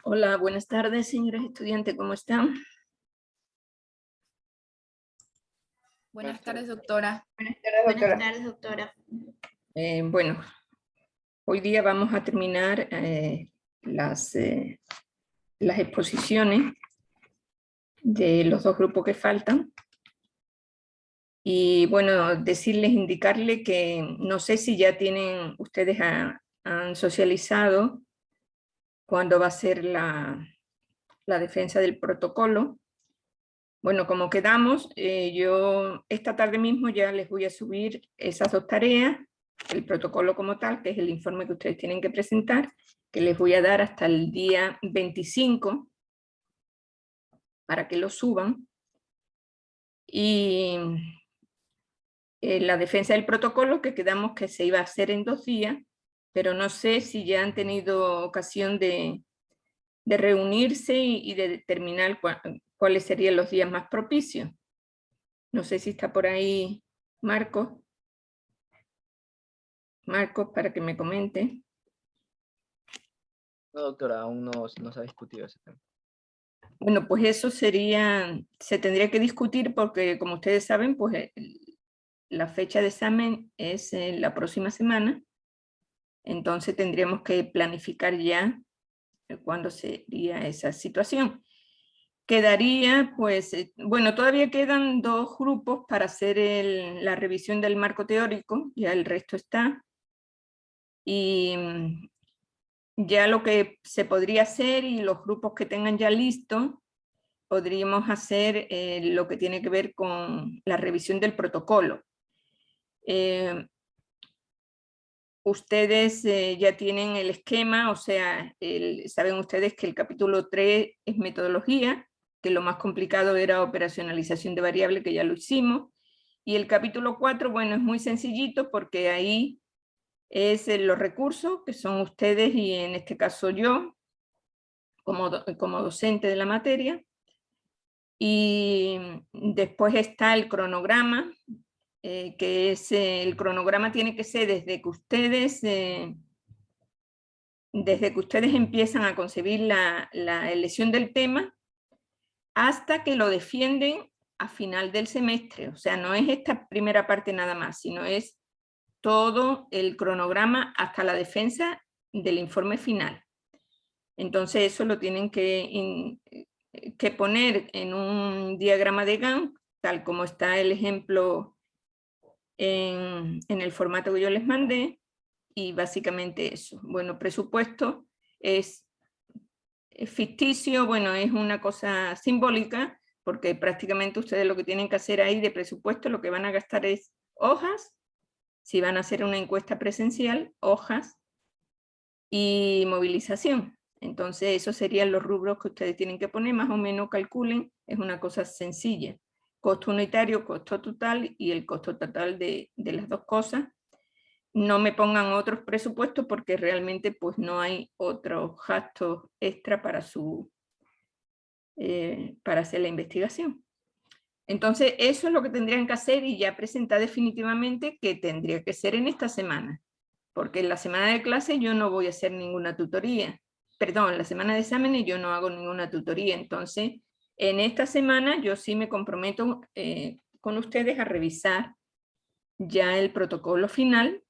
Hola, buenas tardes, señores estudiantes, ¿cómo están? Buenas tardes, doctora. Buenas tardes, doctora. Bueno, hoy día vamos a terminar las exposiciones de los dos grupos que faltan. Y bueno, indicarles que no sé si ya tienen, ustedes han socializado cuándo va a ser la defensa del protocolo. Bueno, como quedamos, yo esta tarde mismo ya les voy a subir esas dos tareas, el protocolo como tal, que es el informe que ustedes tienen que presentar, que les voy a dar hasta el día 25 para que lo suban. Y la defensa del protocolo, que quedamos que se iba a hacer en 2 días, pero no sé si ya han tenido ocasión de reunirse y de determinar cuáles serían los días más propicios. No sé si está por ahí Marcos. Marcos, para que me comente. No, doctora, aún no se ha discutido ese tema. Bueno, pues eso se tendría que discutir porque, como ustedes saben, pues la fecha de examen es la próxima semana. Entonces tendríamos que planificar ya cuándo sería esa situación. Quedaría, pues, bueno, todavía quedan 2 grupos para hacer la revisión del marco teórico, ya el resto está. Y ya lo que se podría hacer y los grupos que tengan ya listo, podríamos hacer lo que tiene que ver con la revisión del protocolo. Ustedes ya tienen el esquema, o sea, saben ustedes que el capítulo 3 es metodología, que lo más complicado era operacionalización de variable, que ya lo hicimos, y el capítulo 4, bueno, es muy sencillito porque ahí es los recursos, que son ustedes y en este caso yo, como docente de la materia, y después está el cronograma, que es el cronograma tiene que ser desde que ustedes empiezan a concebir la elección del tema hasta que lo defienden a final del semestre. O sea, no es esta primera parte nada más, sino es todo el cronograma hasta la defensa del informe final. Entonces eso lo tienen que poner en un diagrama de Gantt, tal como está el ejemplo en el formato que yo les mandé, y básicamente eso. Bueno, presupuesto es ficticio, bueno, es una cosa simbólica, porque prácticamente ustedes lo que tienen que hacer ahí de presupuesto, lo que van a gastar es hojas, si van a hacer una encuesta presencial, hojas y movilización. Entonces esos serían los rubros que ustedes tienen que poner, más o menos calculen, es una cosa sencilla. Costo unitario, costo total y el costo total de las dos cosas. No me pongan otros presupuestos porque realmente pues no hay otros gastos extra para hacer la investigación. Entonces eso es lo que tendrían que hacer y ya presentar definitivamente que tendría que ser en esta semana, porque en la semana de clase yo no voy a hacer ninguna tutoría. Perdón, en la semana de exámenes yo no hago ninguna tutoría. Entonces, en esta semana yo sí me comprometo con ustedes a revisar ya el protocolo final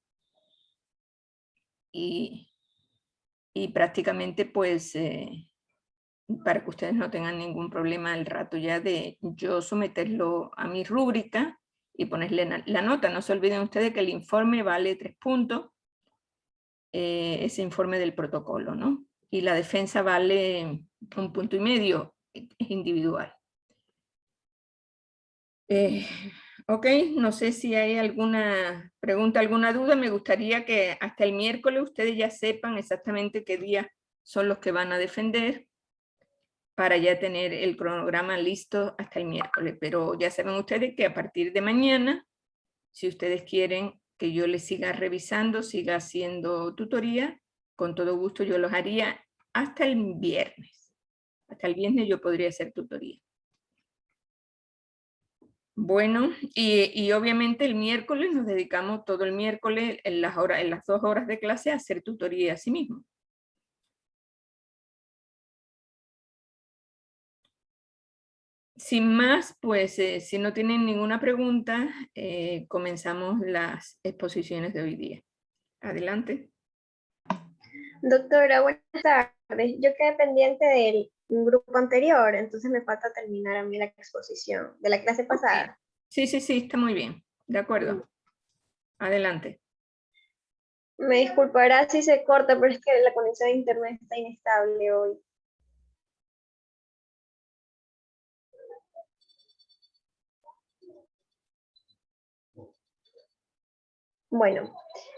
y prácticamente pues para que ustedes no tengan ningún problema al rato ya de yo someterlo a mi rúbrica y ponerle la nota. No se olviden ustedes que el informe vale 3 puntos, ese informe del protocolo, ¿no? Y la defensa vale 1,5 puntos, es individual. Ok, no sé si hay alguna pregunta, alguna duda. Me gustaría que hasta el miércoles ustedes ya sepan exactamente qué días son los que van a defender para ya tener el cronograma listo hasta el miércoles. Pero ya saben ustedes que a partir de mañana, si ustedes quieren que yo les siga revisando, siga haciendo tutoría, con todo gusto yo los haría hasta el viernes. Hasta el viernes yo podría hacer tutoría. Bueno, y obviamente el miércoles nos dedicamos todo el miércoles en las 2 horas de clase a hacer tutoría a sí mismo. Sin más, pues si no tienen ninguna pregunta, comenzamos las exposiciones de hoy día. Adelante. Doctora, buenas tardes. Yo quedé pendiente del grupo anterior, entonces me falta terminar a mí la exposición de la clase pasada. Sí, está muy bien. De acuerdo. Adelante. Me disculpará si se corta, pero es que la conexión a internet está inestable hoy. Bueno,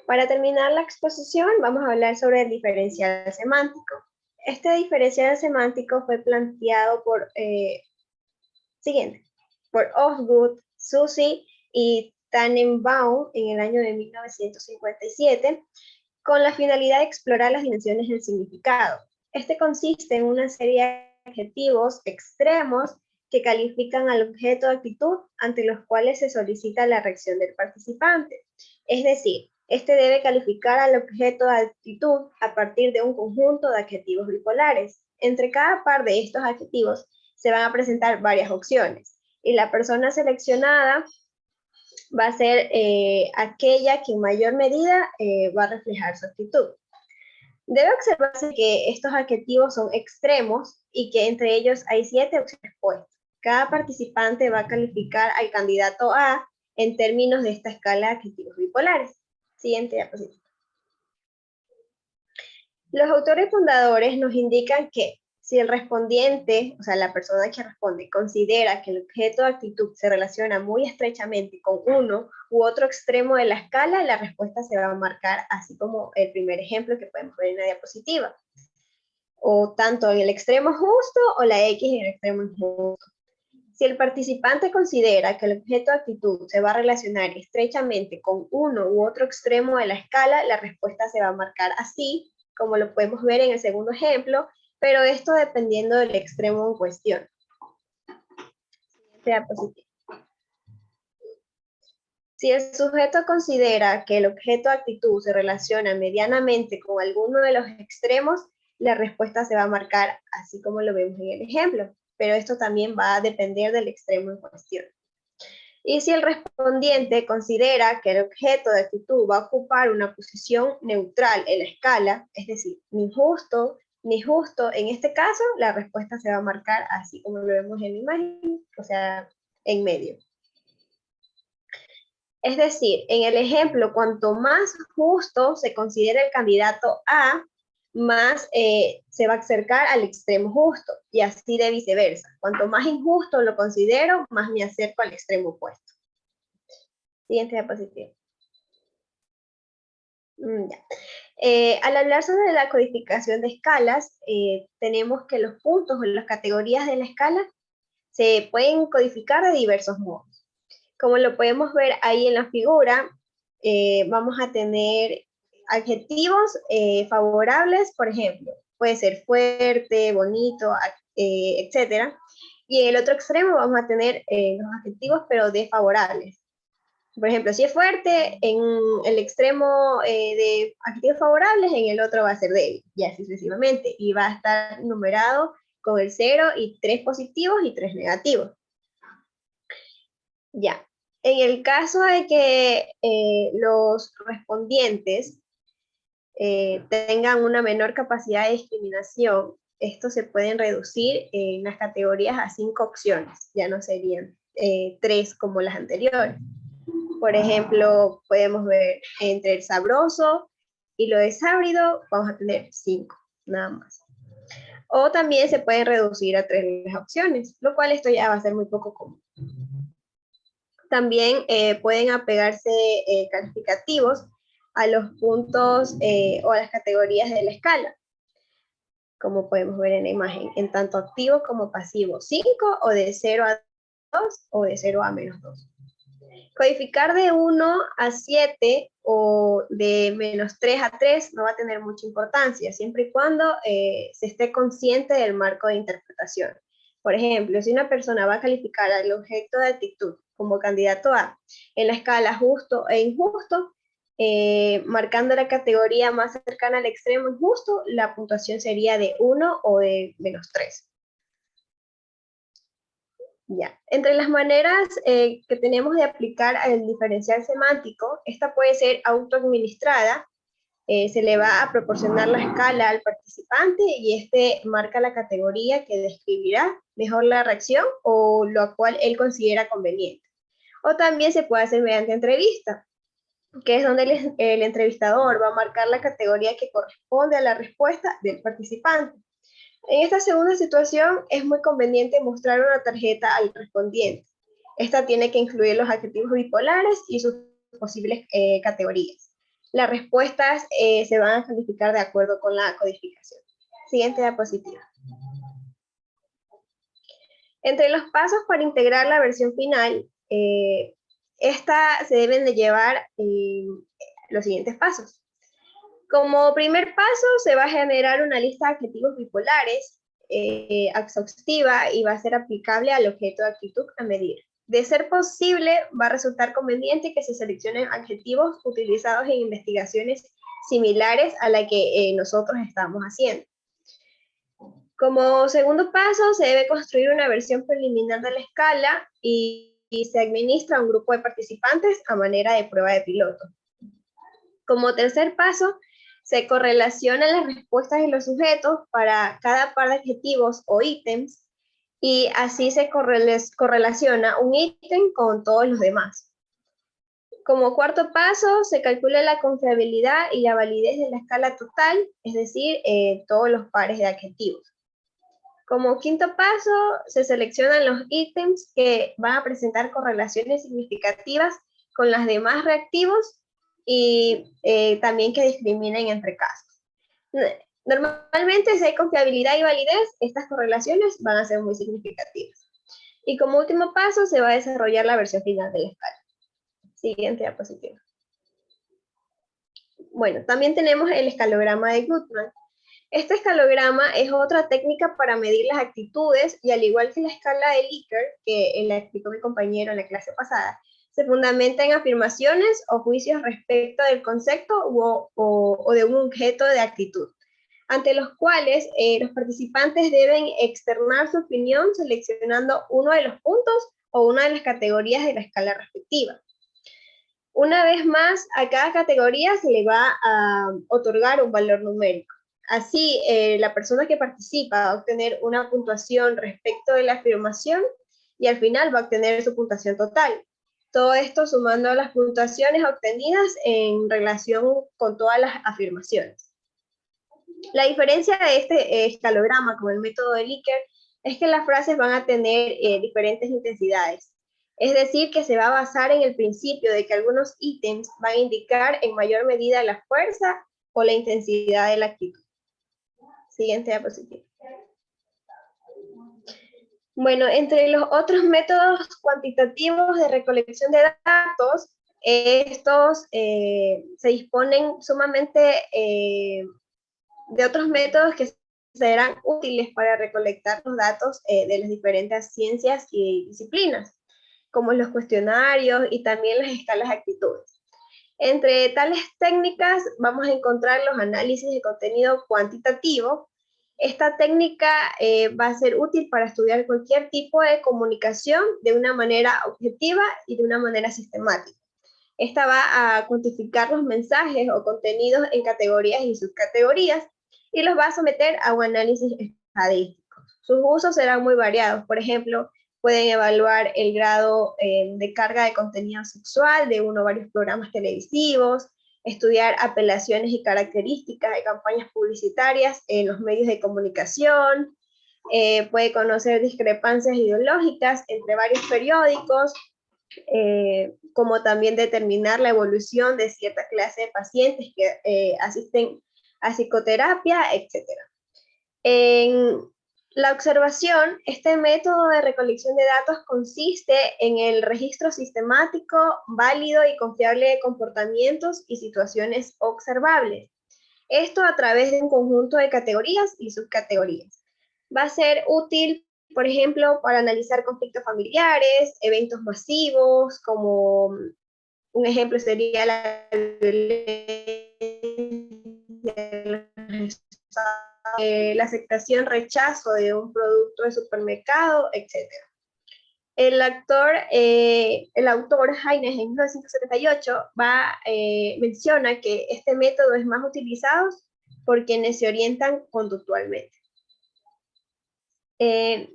para terminar la exposición vamos a hablar sobre el diferencial semántico. Este diferencial semántico fue planteado por Osgood, Susie y Tannenbaum en el año de 1957, con la finalidad de explorar las dimensiones del significado. Este consiste en una serie de adjetivos extremos que califican al objeto de actitud ante los cuales se solicita la reacción del participante. Es decir, este debe calificar al objeto de actitud a partir de un conjunto de adjetivos bipolares. Entre cada par de estos adjetivos se van a presentar varias opciones y la persona seleccionada va a ser aquella que en mayor medida va a reflejar su actitud. Debe observarse que estos adjetivos son extremos y que entre ellos hay 7 opciones puestas. Cada participante va a calificar al candidato A en términos de esta escala de adjetivos bipolares. Siguiente diapositiva. Los autores fundadores nos indican que si el respondiente, o sea, la persona que responde, considera que el objeto de actitud se relaciona muy estrechamente con uno u otro extremo de la escala, la respuesta se va a marcar así como el primer ejemplo que podemos ver en la diapositiva. O tanto en el extremo justo o la X en el extremo injusto. Si el participante considera que el objeto de actitud se va a relacionar estrechamente con uno u otro extremo de la escala, la respuesta se va a marcar así, como lo podemos ver en el segundo ejemplo, pero esto dependiendo del extremo en cuestión. Sea positivo. Si el sujeto considera que el objeto de actitud se relaciona medianamente con alguno de los extremos, la respuesta se va a marcar así como lo vemos en el ejemplo, pero esto también va a depender del extremo en cuestión. Y si el respondiente considera que el objeto de actitud va a ocupar una posición neutral en la escala, es decir, ni justo ni justo, en este caso la respuesta se va a marcar así como lo vemos en la imagen, o sea, en medio. Es decir, en el ejemplo, cuanto más justo se considera el candidato A, más se va a acercar al extremo justo, y así de viceversa. Cuanto más injusto lo considero, más me acerco al extremo opuesto. Siguiente diapositiva. Al hablar sobre la codificación de escalas, tenemos que los puntos o las categorías de la escala se pueden codificar de diversos modos. Como lo podemos ver ahí en la figura, vamos a tener adjetivos favorables, por ejemplo, puede ser fuerte, bonito, etc. Y en el otro extremo vamos a tener los adjetivos, pero desfavorables. Por ejemplo, si es fuerte, en el extremo de adjetivos favorables, en el otro va a ser débil, y así sucesivamente. Y va a estar numerado con el 0 y 3 positivos y 3 negativos. Ya. En el caso de que los respondientes tengan una menor capacidad de discriminación, estos se pueden reducir en las categorías a 5 opciones, ya no serían 3 como las anteriores. Por ejemplo, podemos ver entre el sabroso y lo desábrido, vamos a tener 5, nada más. O también se pueden reducir a 3 las opciones, lo cual esto ya va a ser muy poco común. También pueden apegarse calificativos a los puntos o a las categorías de la escala, como podemos ver en la imagen, en tanto activo como pasivo, 5 o de 0 a 2 o de 0 a menos 2. Codificar de 1 a 7 o de menos 3 a 3 no va a tener mucha importancia, siempre y cuando se esté consciente del marco de interpretación. Por ejemplo, si una persona va a calificar al objeto de actitud como candidato A en la escala justo e injusto, marcando la categoría más cercana al extremo injusto, la puntuación sería de 1 o de menos 3. Ya. Entre las maneras que tenemos de aplicar el diferencial semántico, esta puede ser autoadministrada. Se le va a proporcionar la escala al participante y este marca la categoría que describirá mejor la reacción o lo cual él considera conveniente. O también se puede hacer mediante entrevista, que es donde el entrevistador va a marcar la categoría que corresponde a la respuesta del participante. En esta segunda situación es muy conveniente mostrar una tarjeta al respondiente. Esta tiene que incluir los adjetivos bipolares y sus posibles categorías. Las respuestas se van a calificar de acuerdo con la codificación. Siguiente diapositiva. Entre los pasos para integrar la versión final, esta se deben de llevar los siguientes pasos. Como primer paso, se va a generar una lista de adjetivos bipolares exhaustiva y va a ser aplicable al objeto de actitud a medir. De ser posible, va a resultar conveniente que se seleccionen adjetivos utilizados en investigaciones similares a la que nosotros estamos haciendo. Como segundo paso, se debe construir una versión preliminar de la escala y se administra a un grupo de participantes a manera de prueba de piloto. Como tercer paso, se correlacionan las respuestas de los sujetos para cada par de adjetivos o ítems y así se correlaciona un ítem con todos los demás. Como cuarto paso, se calcula la confiabilidad y la validez de la escala total, es decir, todos los pares de adjetivos. Como quinto paso, se seleccionan los ítems que van a presentar correlaciones significativas con los demás reactivos y también que discriminen entre casos. Normalmente, si hay confiabilidad y validez, estas correlaciones van a ser muy significativas. Y como último paso, se va a desarrollar la versión final de la escala. Siguiente diapositiva. Bueno, también tenemos el escalograma de Goodman. Este escalograma es otra técnica para medir las actitudes y al igual que la escala de Likert, que la explicó mi compañero en la clase pasada, se fundamenta en afirmaciones o juicios respecto del concepto o de un objeto de actitud, ante los cuales los participantes deben externar su opinión seleccionando uno de los puntos o una de las categorías de la escala respectiva. Una vez más, a cada categoría se le va a otorgar un valor numérico. Así, la persona que participa va a obtener una puntuación respecto de la afirmación y al final va a obtener su puntuación total. Todo esto sumando las puntuaciones obtenidas en relación con todas las afirmaciones. La diferencia de este escalograma con el método de Likert es que las frases van a tener diferentes intensidades. Es decir, que se va a basar en el principio de que algunos ítems van a indicar en mayor medida la fuerza o la intensidad de la actitud. Siguiente diapositiva. Bueno, entre los otros métodos cuantitativos de recolección de datos, estos se disponen sumamente de otros métodos que serán útiles para recolectar los datos de las diferentes ciencias y disciplinas, como los cuestionarios y también las escalas de actitudes. Entre tales técnicas vamos a encontrar los análisis de contenido cuantitativo. Esta técnica va a ser útil para estudiar cualquier tipo de comunicación de una manera objetiva y de una manera sistemática. Esta va a cuantificar los mensajes o contenidos en categorías y subcategorías y los va a someter a un análisis estadístico. Sus usos serán muy variados. Por ejemplo, pueden evaluar el grado de carga de contenido sexual de uno o varios programas televisivos, estudiar apelaciones y características de campañas publicitarias en los medios de comunicación, puede conocer discrepancias ideológicas entre varios periódicos, como también determinar la evolución de cierta clase de pacientes que asisten a psicoterapia, etc. En la observación, este método de recolección de datos consiste en el registro sistemático, válido y confiable de comportamientos y situaciones observables. Esto a través de un conjunto de categorías y subcategorías. Va a ser útil, por ejemplo, para analizar conflictos familiares, eventos masivos, como un ejemplo sería la violencia, la aceptación, rechazo de un producto de supermercado, etc. El autor Haynes en 1978 menciona que este método es más utilizado por quienes se orientan conductualmente. En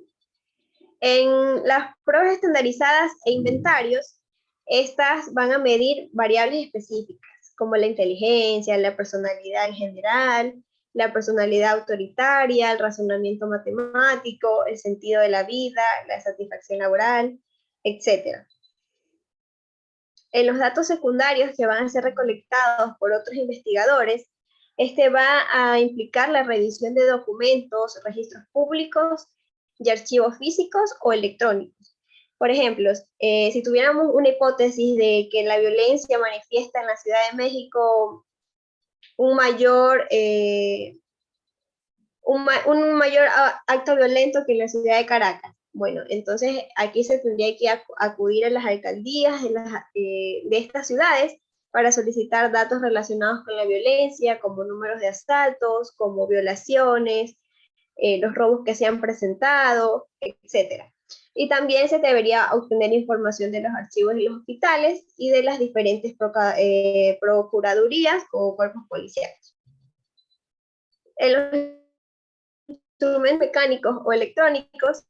las pruebas estandarizadas e inventarios, estas van a medir variables específicas, como la inteligencia, la personalidad en general, la personalidad autoritaria, el razonamiento matemático, el sentido de la vida, la satisfacción laboral, etc. En los datos secundarios que van a ser recolectados por otros investigadores, este va a implicar la revisión de documentos, registros públicos y archivos físicos o electrónicos. Por ejemplo, si tuviéramos una hipótesis de que la violencia manifiesta en la Ciudad de México un mayor acto violento que en la ciudad de Caracas. Bueno, entonces aquí se tendría que acudir a las alcaldías de estas ciudades para solicitar datos relacionados con la violencia, como números de asaltos, como violaciones, los robos que se han presentado, etc. Y también se debería obtener información de los archivos de los hospitales y de las diferentes procuradurías o cuerpos policiales. En los instrumentos mecánicos o electrónicos,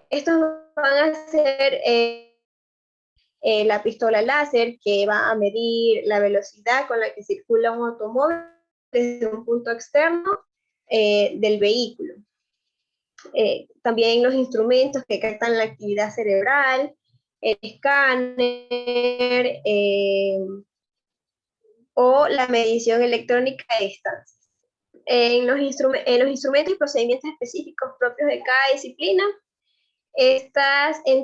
estos van a ser la pistola láser, que va a medir la velocidad con la que circula un automóvil desde un punto externo del vehículo. También los instrumentos que captan la actividad cerebral, el escáner o la medición electrónica de distancias. En los instrumentos y procedimientos específicos propios de cada disciplina, en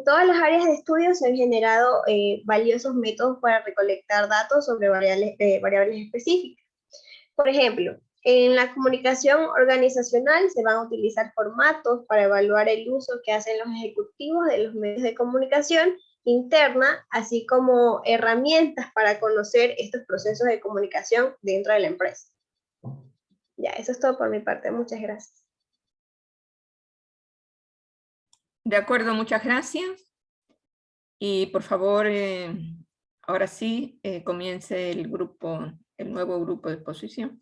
todas las áreas de estudio se han generado valiosos métodos para recolectar datos sobre variables específicas. Por ejemplo, en la comunicación organizacional se van a utilizar formatos para evaluar el uso que hacen los ejecutivos de los medios de comunicación interna, así como herramientas para conocer estos procesos de comunicación dentro de la empresa. Ya, eso es todo por mi parte. Muchas gracias. De acuerdo, muchas gracias. Y por favor, ahora sí, comience el nuevo grupo de exposición.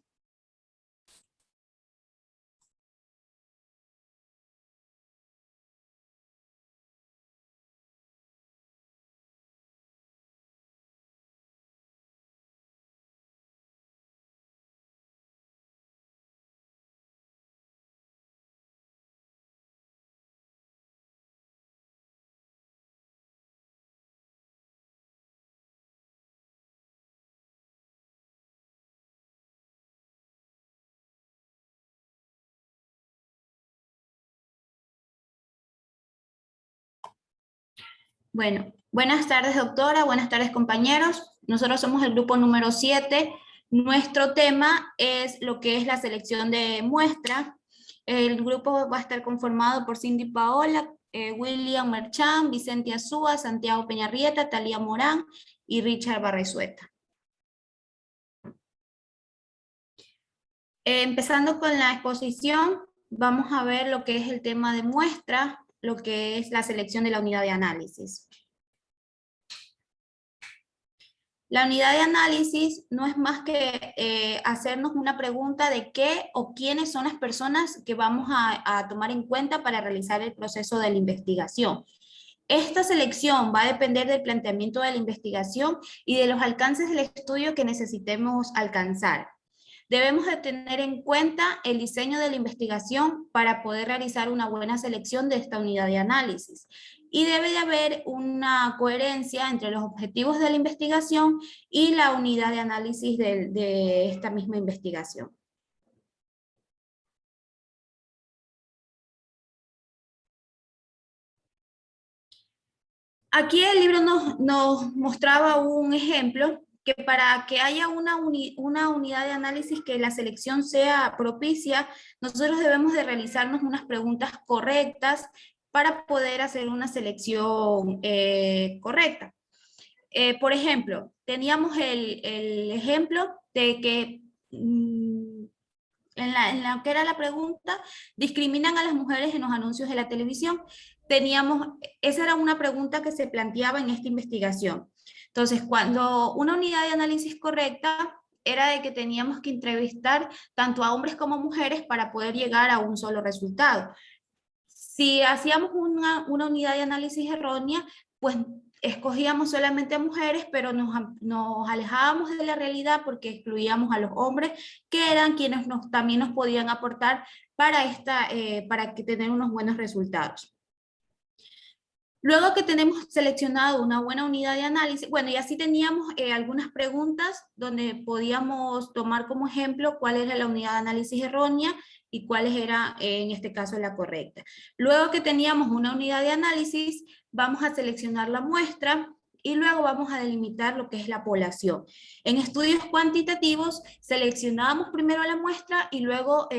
Bueno, buenas tardes, doctora, buenas tardes, compañeros. Nosotros somos el grupo número 7. Nuestro tema es lo que es la selección de muestra. El grupo va a estar conformado por Cindy Paola, William Merchán, Vicente Azúa, Santiago Peñarrieta, Talía Morán y Richard Barrezueta. Empezando con la exposición, vamos a ver lo que es el tema de muestra, lo que es la selección de la unidad de análisis. La unidad de análisis no es más que hacernos una pregunta de qué o quiénes son las personas que vamos a tomar en cuenta para realizar el proceso de la investigación. Esta selección va a depender del planteamiento de la investigación y de los alcances del estudio que necesitemos alcanzar. Debemos de tener en cuenta el diseño de la investigación para poder realizar una buena selección de esta unidad de análisis. Y debe de haber una coherencia entre los objetivos de la investigación y la unidad de análisis de esta misma investigación. Aquí el libro nos mostraba un ejemplo que para que haya una unidad de análisis que la selección sea propicia, nosotros debemos de realizarnos unas preguntas correctas para poder hacer una selección correcta. Por ejemplo, teníamos el ejemplo de que en en la que era la pregunta, discriminan a las mujeres en los anuncios de la televisión. Esa era una pregunta que se planteaba en esta investigación. Entonces, cuando una unidad de análisis correcta era de que teníamos que entrevistar tanto a hombres como mujeres para poder llegar a un solo resultado. Si hacíamos una unidad de análisis errónea, pues escogíamos solamente a mujeres, pero nos alejábamos de la realidad porque excluíamos a los hombres, que eran quienes también nos podían aportar para que tener unos buenos resultados. Luego que tenemos seleccionado una buena unidad de análisis, bueno, y así teníamos algunas preguntas donde podíamos tomar como ejemplo cuál era la unidad de análisis errónea y cuál era, en este caso, la correcta. Luego que teníamos una unidad de análisis, vamos a seleccionar la muestra y luego vamos a delimitar lo que es la población. En estudios cuantitativos, seleccionábamos primero la muestra y luego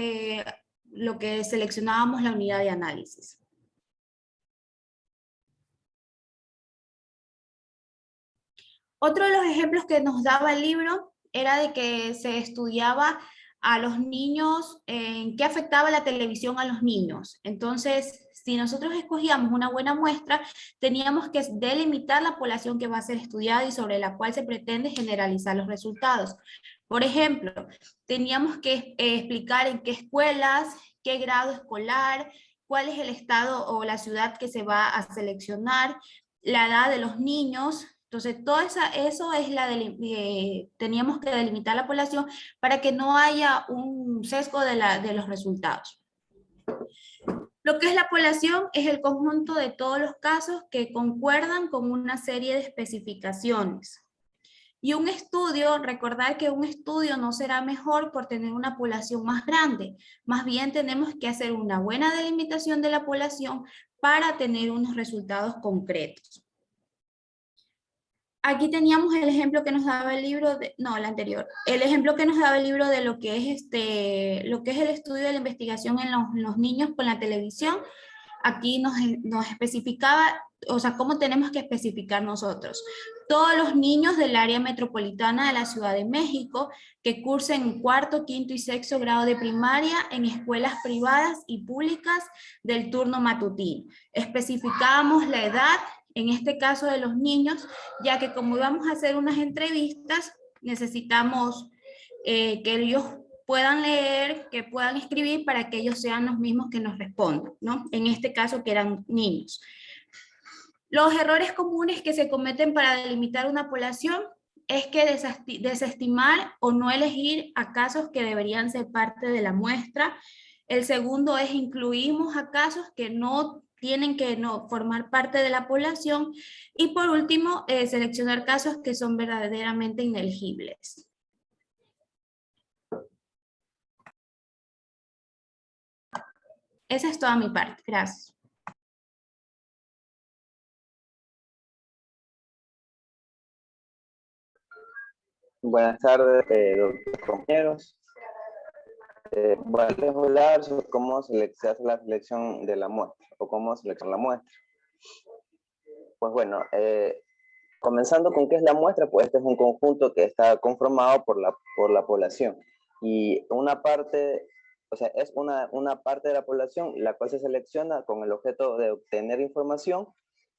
lo que seleccionábamos la unidad de análisis. Otro de los ejemplos que nos daba el libro era de que se estudiaba a los niños, en qué afectaba la televisión a los niños. Entonces, si nosotros escogíamos una buena muestra, teníamos que delimitar la población que va a ser estudiada y sobre la cual se pretende generalizar los resultados. Por ejemplo, teníamos que explicar en qué escuelas, qué grado escolar, cuál es el estado o la ciudad que se va a seleccionar, la edad de los niños. Entonces, todo eso es teníamos que delimitar la población para que no haya un sesgo de los resultados. Lo que es la población es el conjunto de todos los casos que concuerdan con una serie de especificaciones. Y un estudio, recordar que un estudio no será mejor por tener una población más grande. Más bien tenemos que hacer una buena delimitación de la población para tener unos resultados concretos. Aquí teníamos el ejemplo que nos daba el libro, el anterior, el ejemplo que nos daba el libro de lo que es el estudio de la investigación en los niños con la televisión. Aquí nos especificaba, o sea, cómo tenemos que especificar nosotros. Todos los niños del área metropolitana de la Ciudad de México que cursen cuarto, quinto y sexto grado de primaria en escuelas privadas y públicas del turno matutino. Especificábamos la edad, en este caso de los niños, ya que como íbamos a hacer unas entrevistas, necesitamos que ellos puedan leer, que puedan escribir para que ellos sean los mismos que nos respondan, ¿no? En este caso que eran niños. Los errores comunes que se cometen para delimitar una población es que desestimar o no elegir a casos que deberían ser parte de la muestra. El segundo es incluimos a casos que no tienen que formar parte de la población. Y por último, seleccionar casos que son verdaderamente inelegibles. Esa es toda mi parte. Gracias. Buenas tardes, compañeros. Bueno, les voy a hablar sobre cómo se hace la selección de la muestra o cómo seleccionar la muestra. Pues bueno, comenzando con qué es la muestra, pues este es un conjunto que está conformado por la población y una parte, o sea, es una parte de la población la cual se selecciona con el objeto de obtener información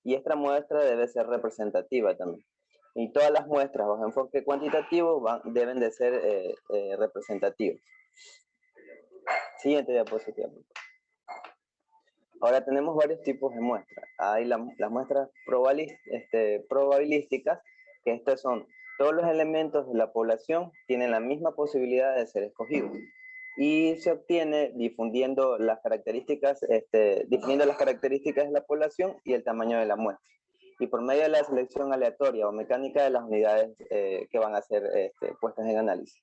y esta muestra debe ser representativa también. Y todas las muestras bajo enfoque cuantitativo deben de ser representativas. Siguiente diapositiva. Ahora tenemos varios tipos de muestras. Hay las muestras probabilísticas, que estos son todos los elementos de la población tienen la misma posibilidad de ser escogidos. Y se obtiene definiendo las características de la población y el tamaño de la muestra. Y por medio de la selección aleatoria o mecánica de las unidades que van a ser puestas en análisis.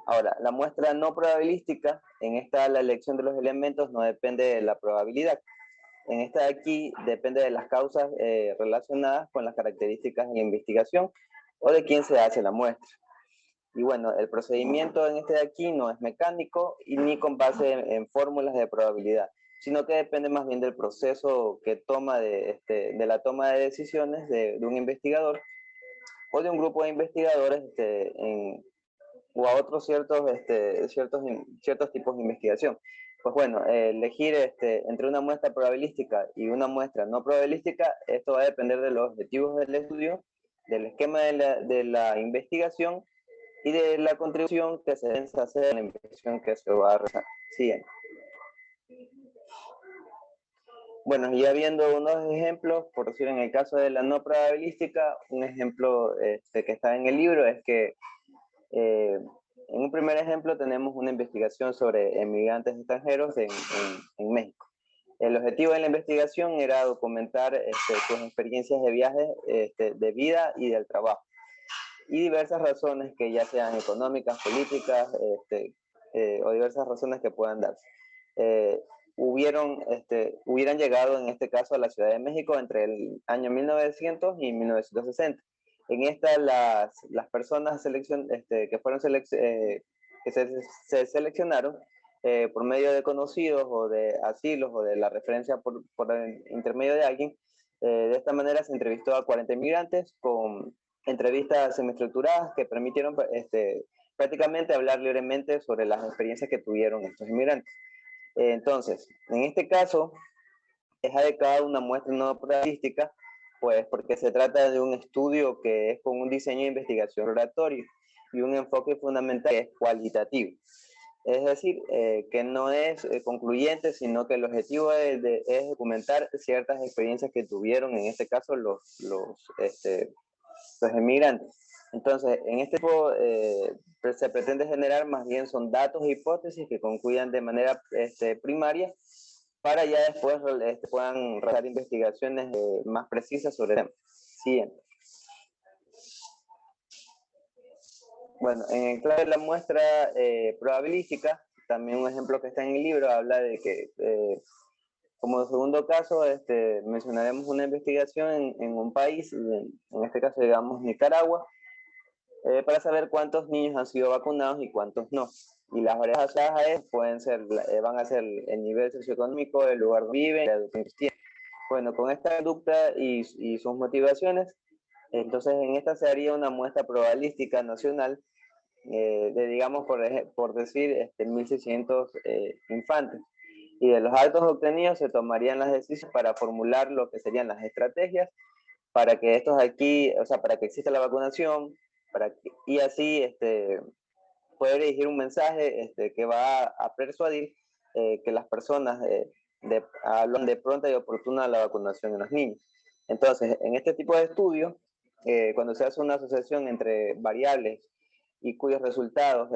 Ahora, la muestra no probabilística, en esta la elección de los elementos no depende de la probabilidad. En esta de aquí depende de las causas relacionadas con las características de la investigación o de quién se hace la muestra. Y bueno, el procedimiento en este de aquí no es mecánico y ni con base en fórmulas de probabilidad, sino que depende más bien del proceso que toma de la toma de decisiones de un investigador o de un grupo de investigadores o a otros ciertos tipos de investigación. Pues bueno, elegir entre una muestra probabilística y una muestra no probabilística, esto va a depender de los objetivos del estudio, del esquema de la investigación y de la contribución que se piensa hacer en la investigación que se va a realizar. Siguiente. Bueno, ya viendo unos ejemplos, por decir en el caso de la no probabilística, un ejemplo que está en el libro es que en un primer ejemplo tenemos una investigación sobre emigrantes extranjeros en México. El objetivo de la investigación era documentar sus experiencias de viajes, de vida y del trabajo, y diversas razones que ya sean económicas, políticas, o diversas razones que puedan darse. Hubieran llegado en este caso a la Ciudad de México entre el año 1900 y 1960. En esta las personas que se seleccionaron por medio de conocidos o de asilos o de la referencia por intermedio de alguien, de esta manera se entrevistó a 40 inmigrantes con entrevistas semiestructuradas que permitieron prácticamente hablar libremente sobre las experiencias que tuvieron estos inmigrantes. Entonces, en este caso, es adecuada una muestra no probabilística, pues porque se trata de un estudio que es con un diseño de investigación exploratorio y un enfoque fundamental que es cualitativo. Es decir, que no es concluyente, sino que el objetivo es documentar ciertas experiencias que tuvieron, en este caso, los inmigrantes. Entonces, en este tipo se pretende generar más bien son datos e hipótesis que concluyan de manera primaria para ya después puedan realizar investigaciones más precisas sobre el tema. Siguiente. Bueno, en el caso de la muestra probabilística, también un ejemplo que está en el libro habla de que, como segundo caso, mencionaremos una investigación en un país, en este caso digamos Nicaragua, para saber cuántos niños han sido vacunados y cuántos no. Y las variables asociadas van a ser el nivel socioeconómico, el lugar donde viven, la educación que tienen. Bueno, con esta conducta y sus motivaciones, entonces en esta se haría una muestra probabilística nacional digamos, por decir, 1.600 infantes. Y de los datos obtenidos se tomarían las decisiones para formular lo que serían las estrategias para que para que exista la vacunación, y así poder dirigir un mensaje que va a persuadir que las personas hablan de pronta y oportuna la vacunación en los niños. Entonces, en este tipo de estudios, cuando se hace una asociación entre variables y cuyos resultados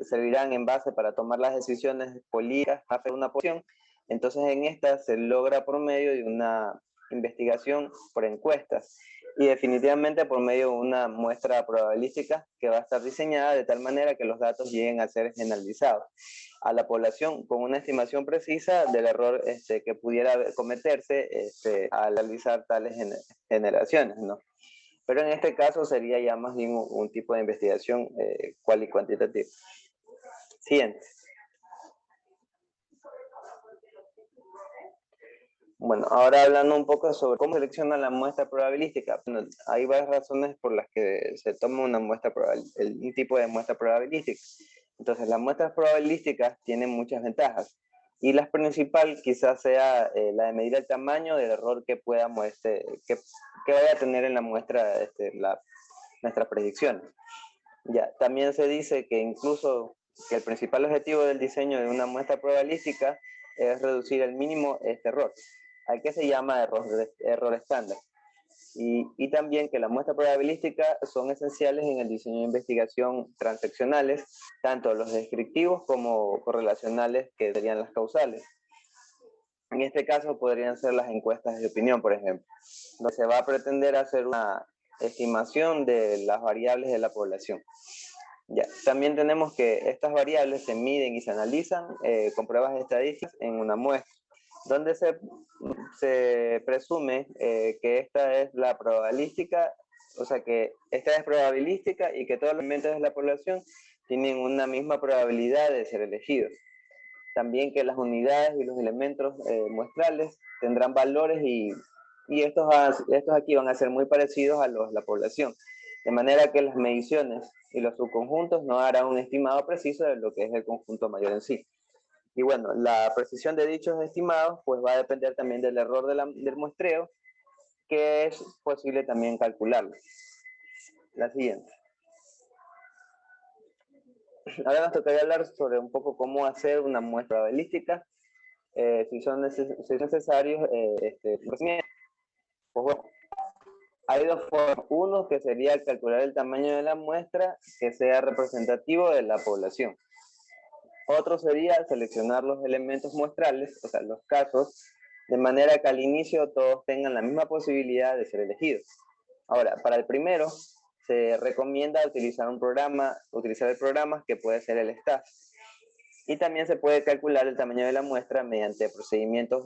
servirán en base para tomar las decisiones políticas hacia una posición, entonces en esta se logra por medio de una investigación por encuestas y definitivamente por medio de una muestra probabilística que va a estar diseñada de tal manera que los datos lleguen a ser generalizados a la población con una estimación precisa del error que pudiera cometerse al realizar tales generaciones, ¿no? Pero en este caso sería ya más bien un tipo de investigación cual y cuantitativa. Siguiente. Bueno, ahora hablando un poco sobre cómo selecciona la muestra probabilística. Bueno, hay varias razones por las que se toma un tipo de muestra probabilística. Entonces, las muestras probabilísticas tienen muchas ventajas. Y la principal quizás sea la de medir el tamaño del error que que vaya a tener en la muestra nuestras predicciones. Ya, también se dice que incluso que el principal objetivo del diseño de una muestra probabilística es reducir el mínimo error, al que se llama error estándar. Y también que las muestras probabilísticas son esenciales en el diseño de investigación transaccionales, tanto los descriptivos como correlacionales, que serían las causales. En este caso podrían ser las encuestas de opinión, por ejemplo, donde se va a pretender hacer una estimación de las variables de la población. Ya, también tenemos que estas variables se miden y se analizan con pruebas estadísticas en una muestra, donde se presume que esta es la probabilística, o sea que esta es probabilística y que todos los elementos de la población tienen una misma probabilidad de ser elegidos. También que las unidades y los elementos muestrales tendrán valores y estos aquí van a ser muy parecidos a los de la población. De manera que las mediciones y los subconjuntos no darán un estimado preciso de lo que es el conjunto mayor en sí. Y bueno, la precisión de dichos estimados pues va a depender también del error del muestreo, que es posible también calcularlo. La siguiente. Ahora nos tocaría hablar sobre un poco cómo hacer una muestra probabilística, si son necesarios procedimientos. Pues bueno, hay dos formas. Uno que sería calcular el tamaño de la muestra que sea representativo de la población. Otro sería seleccionar los elementos muestrales, o sea, los casos, de manera que al inicio todos tengan la misma posibilidad de ser elegidos. Ahora, para el primero, se recomienda utilizar el programa que puede ser el STAFF. Y también se puede calcular el tamaño de la muestra mediante procedimientos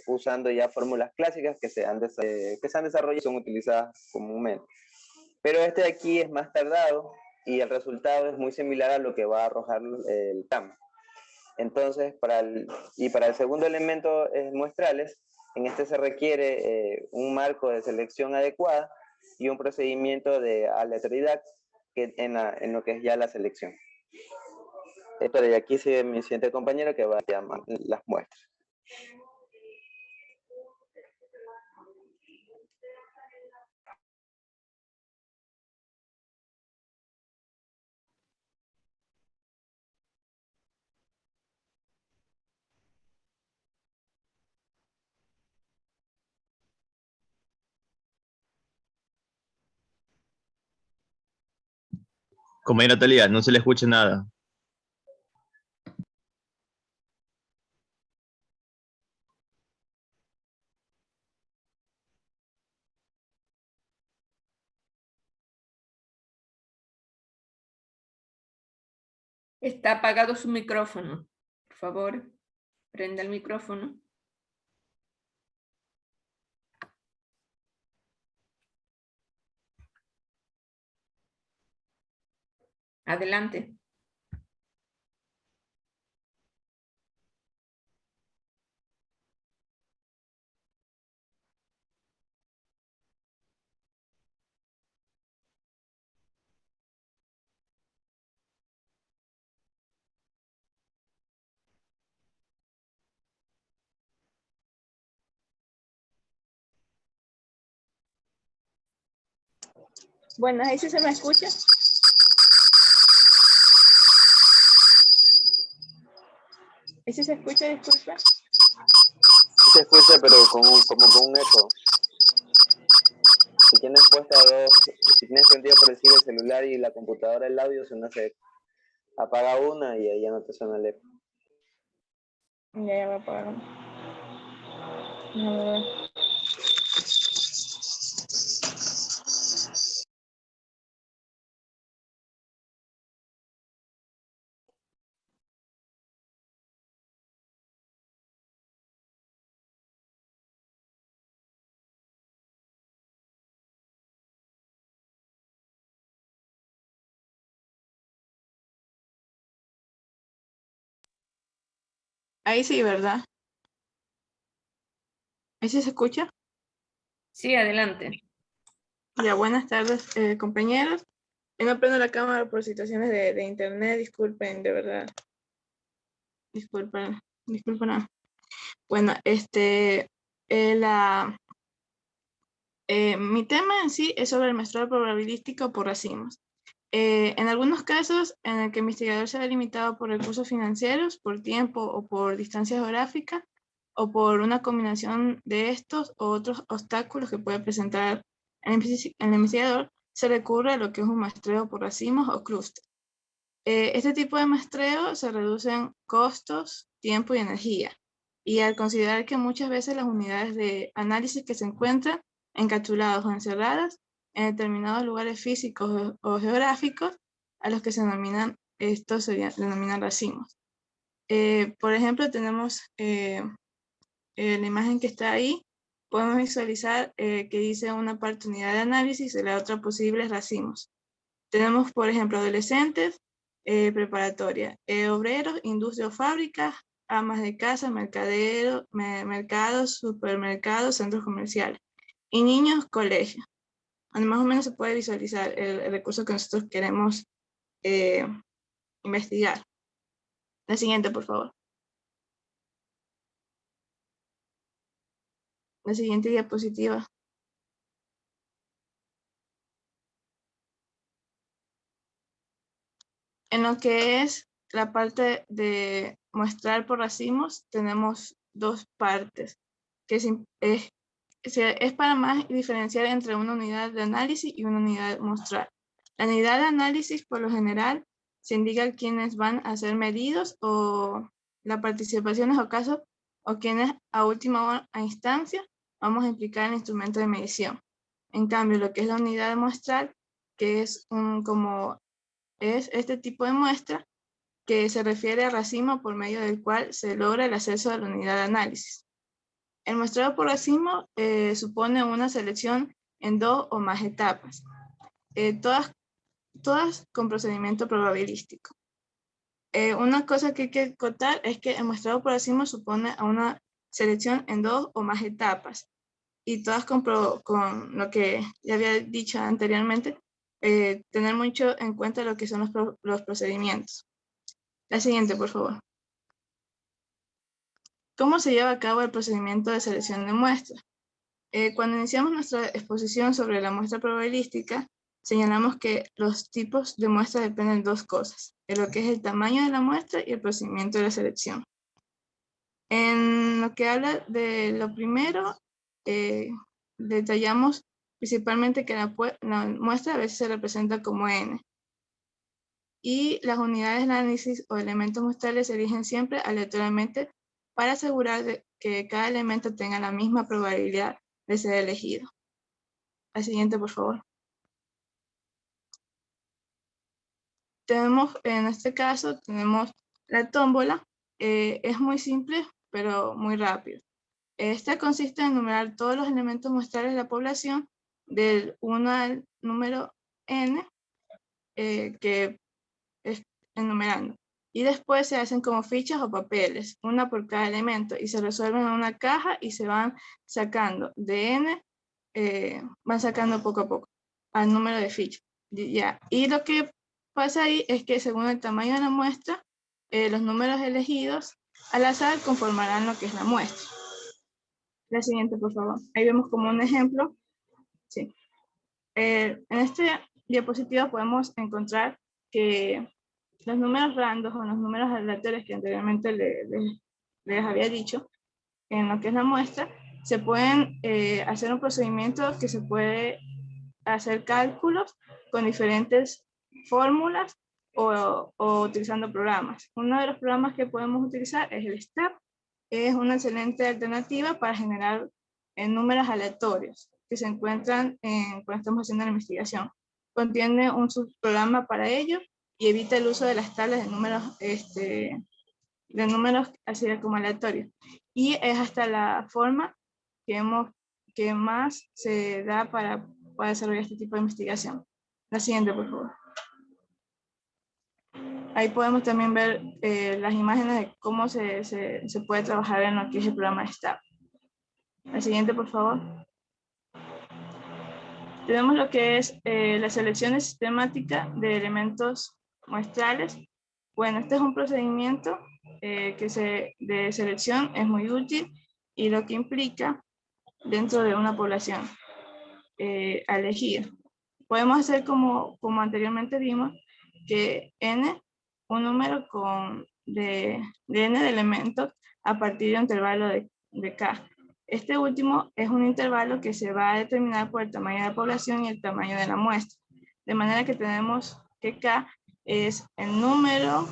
usando ya fórmulas clásicas que se han desarrollado y son utilizadas comúnmente. Pero este de aquí es más tardado y el resultado es muy similar a lo que va a arrojar el TAM. Entonces, para el segundo elemento muestrales, en este se requiere un marco de selección adecuada y un procedimiento de aleatoriedad en lo que es ya la selección. Pero y aquí sigue mi siguiente compañero que va a llamar las muestras. Compañera Talía, no se le escucha nada. Está apagado su micrófono. Por favor, prenda el micrófono. Adelante. Bueno, ahí sí se me escucha. ¿Ahí sí se escucha, disculpa? Sí se escucha, pero como con un eco. Si tienes prendido por decir el celular y la computadora el audio, suena eco. Apaga una y ahí ya no te suena el eco. Ya va a apagar. A ver. Ahí sí, ¿verdad? ¿Ahí sí se escucha? Sí, adelante. Ya, buenas tardes, compañeros. No prendo la cámara por situaciones de internet, disculpen, de verdad. Disculpen. Bueno, mi tema en sí es sobre el muestreo probabilístico por racimos. En algunos casos en el que el investigador se ve limitado por recursos financieros, por tiempo o por distancia geográfica, o por una combinación de estos o otros obstáculos que puede presentar el investigador, se recurre a lo que es un muestreo por racimos o clúster. Este tipo de muestreo se reducen costos, tiempo y energía. Y al considerar que muchas veces las unidades de análisis que se encuentran encapsuladas o encerradas en determinados lugares físicos o geográficos a los que se denominan, estos se denominan racimos. Por ejemplo, tenemos la imagen que está ahí, podemos visualizar que dice una parte unidad de análisis y la otra posibles racimos. Tenemos, por ejemplo, adolescentes, preparatoria, obreros, industria o fábricas, amas de casa, mercados, supermercados, centros comerciales, y niños, colegios. más o menos se puede visualizar el recurso que nosotros queremos investigar. La siguiente, por favor. La siguiente diapositiva. En lo que es la parte de muestrar por racimos, tenemos dos partes, que es para más diferenciar entre una unidad de análisis y una unidad muestral. La unidad de análisis, por lo general, se indica quiénes van a ser medidos o la participación o casos, o quienes a última instancia vamos a implicar el instrumento de medición. En cambio, lo que es la unidad muestral, que es es este tipo de muestra que se refiere al racimo por medio del cual se logra el acceso a la unidad de análisis. El muestreo por racimo supone una selección en 2 o más etapas, todas con procedimiento probabilístico. Una cosa que hay que acotar es que el muestreo por racimo supone a una selección en 2 o más etapas, y todas con lo que ya había dicho anteriormente, tener mucho en cuenta lo que son los procedimientos. La siguiente, por favor. ¿Cómo se lleva a cabo el procedimiento de selección de muestras? Cuando iniciamos nuestra exposición sobre la muestra probabilística, señalamos que los tipos de muestra dependen de 2 cosas, de lo que es el tamaño de la muestra y el procedimiento de la selección. En lo que habla de lo primero, detallamos principalmente que la muestra a veces se representa como n. Y las unidades de análisis o elementos muestrales se eligen siempre aleatoriamente para asegurar que cada elemento tenga la misma probabilidad de ser elegido. La siguiente, por favor. En este caso, tenemos la tómbola. Es muy simple, pero muy rápido. Esta consiste en enumerar todos los elementos muestrales de la población del 1 al número n, que es enumerando. Y después se hacen como fichas o papeles, una por cada elemento, y se resuelven en una caja y se van sacando de n, van sacando poco a poco al número de fichas. Ya. Y lo que pasa ahí es que según el tamaño de la muestra, los números elegidos al azar conformarán lo que es la muestra. La siguiente, por favor. Ahí vemos como un ejemplo. Sí. En este diapositiva podemos encontrar que los números randos o los números aleatorios que anteriormente les había dicho, en lo que es la muestra, se pueden hacer un procedimiento que se puede hacer cálculos con diferentes fórmulas o utilizando programas. Uno de los programas que podemos utilizar es el STEP. Es una excelente alternativa para generar números aleatorios que se encuentran cuando estamos haciendo la investigación. Contiene un subprograma para ello y evita el uso de las tablas de números así como aleatorios. Y es hasta la forma que más se da para desarrollar este tipo de investigación. La siguiente, por favor. Ahí podemos también ver las imágenes de cómo se puede trabajar en lo que es el programa STAP. La siguiente, por favor. Tenemos lo que es la selección sistemática de elementos muestrales. Bueno, este es un procedimiento de selección, es muy útil y lo que implica dentro de una población a elegir. Podemos hacer como anteriormente vimos, que n, un número de n de elementos a partir de un intervalo de k. Este último es un intervalo que se va a determinar por el tamaño de la población y el tamaño de la muestra. De manera que tenemos que k es el número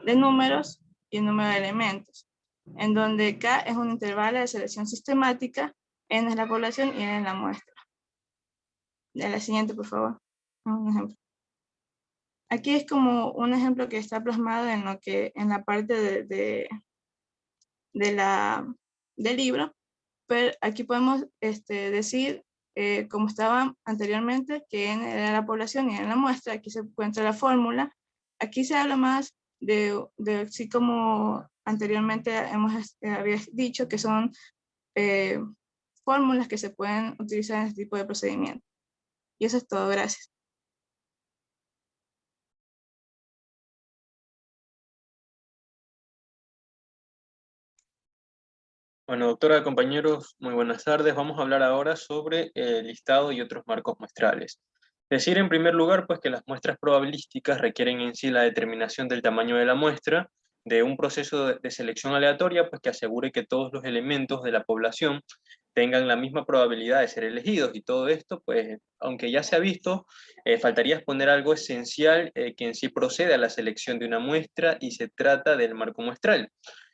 de números y el número de elementos, en donde k es un intervalo de selección sistemática, n es la población y n es la muestra. De la siguiente, por favor. Un ejemplo. Aquí es como un ejemplo que está plasmado en la parte del libro, pero aquí podemos decir, como estaba anteriormente, que n era la población y n la muestra. Aquí se encuentra la fórmula. Aquí se habla más de así como anteriormente había dicho, que son fórmulas que se pueden utilizar en este tipo de procedimiento. Y eso es todo, gracias. Bueno, doctora, compañeros, muy buenas tardes. Vamos a hablar ahora sobre el listado y otros marcos muestrales. Decir en primer lugar, pues que las muestras probabilísticas requieren en sí la determinación del tamaño de la muestra, de un proceso de selección aleatoria, pues que asegure que todos los elementos de la población tengan la misma probabilidad de ser elegidos, y todo esto, pues, aunque ya se ha visto, faltaría exponer algo esencial que en sí procede a la selección de una muestra, y se trata del marco muestral.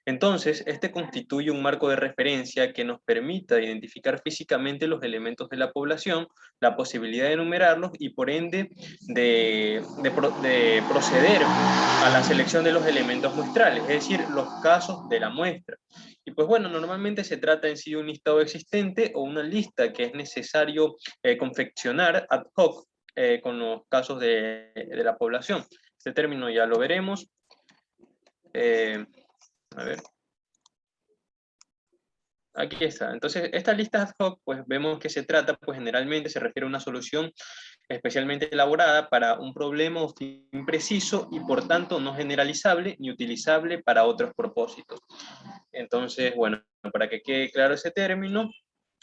Entonces, este constituye un marco de referencia que nos permita identificar físicamente los elementos de la población, la posibilidad de enumerarlos y por ende de proceder a la selección de los elementos muestrales, es decir, los casos de la muestra. Y pues bueno, normalmente se trata en sí de un listado existente o una lista que es necesario confeccionar ad hoc con los casos de la población. Este término ya lo veremos. A ver. Aquí está. Entonces, esta lista ad hoc, pues vemos que se trata, pues generalmente se refiere a una solución especialmente elaborada para un problema o fin preciso y por tanto no generalizable ni utilizable para otros propósitos. Entonces, bueno, para que quede claro ese término,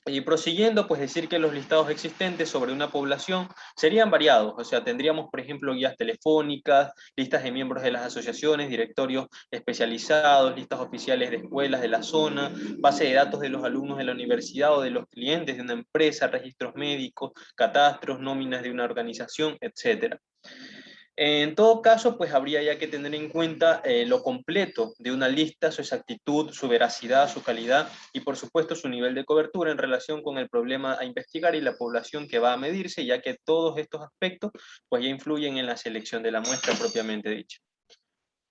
y prosiguiendo, pues decir que los listados existentes sobre una población serían variados, o sea, tendríamos, por ejemplo, guías telefónicas, listas de miembros de las asociaciones, directorios especializados, listas oficiales de escuelas de la zona, base de datos de los alumnos de la universidad o de los clientes de una empresa, registros médicos, catastros, nóminas de una organización, etc. En todo caso, pues habría ya que tener en cuenta lo completo de una lista, su exactitud, su veracidad, su calidad y por supuesto su nivel de cobertura en relación con el problema a investigar y la población que va a medirse, ya que todos estos aspectos pues ya influyen en la selección de la muestra propiamente dicha.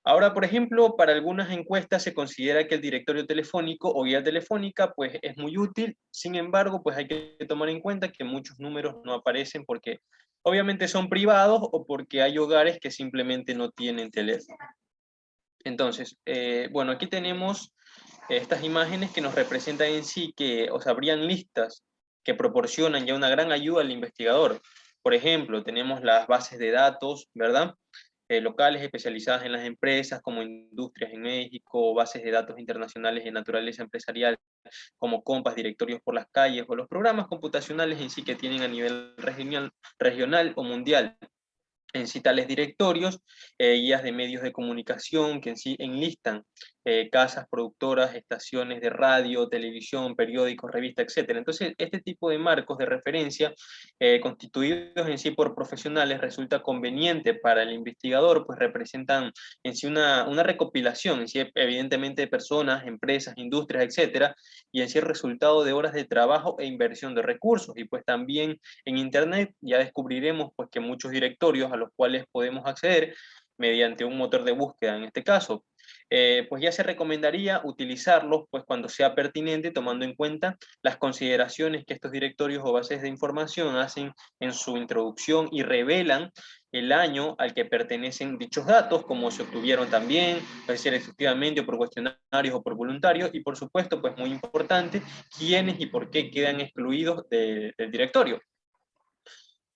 Ahora, por ejemplo, para algunas encuestas se considera que el directorio telefónico o guía telefónica pues es muy útil. Sin embargo, pues hay que tomar en cuenta que muchos números no aparecen porque obviamente son privados o porque hay hogares que simplemente no tienen teléfono. Entonces, bueno, aquí tenemos estas imágenes que nos representan en sí que, o sea, habrían listas que proporcionan ya una gran ayuda al investigador. Por ejemplo, tenemos las bases de datos, ¿verdad? Locales especializadas en las empresas como Industrias en México, bases de datos internacionales de naturaleza empresarial como Compass, directorios por las calles o los programas computacionales en sí que tienen a nivel regional o mundial. En sí tales directorios, guías de medios de comunicación que en sí enlistan casas productoras, estaciones de radio, televisión, periódicos, revistas, etc. Entonces, este tipo de marcos de referencia, constituidos en sí por profesionales, resulta conveniente para el investigador, pues representan en sí una recopilación, en sí, evidentemente de personas, empresas, industrias, etc. Y en sí el resultado de horas de trabajo e inversión de recursos. Y pues también en Internet ya descubriremos pues que muchos directorios a los cuales podemos acceder mediante un motor de búsqueda en este caso, pues ya se recomendaría utilizarlos pues cuando sea pertinente, tomando en cuenta las consideraciones que estos directorios o bases de información hacen en su introducción y revelan el año al que pertenecen dichos datos, como se obtuvieron también, puede ser efectivamente o por cuestionarios o por voluntarios, y por supuesto, pues muy importante, quiénes y por qué quedan excluidos del directorio.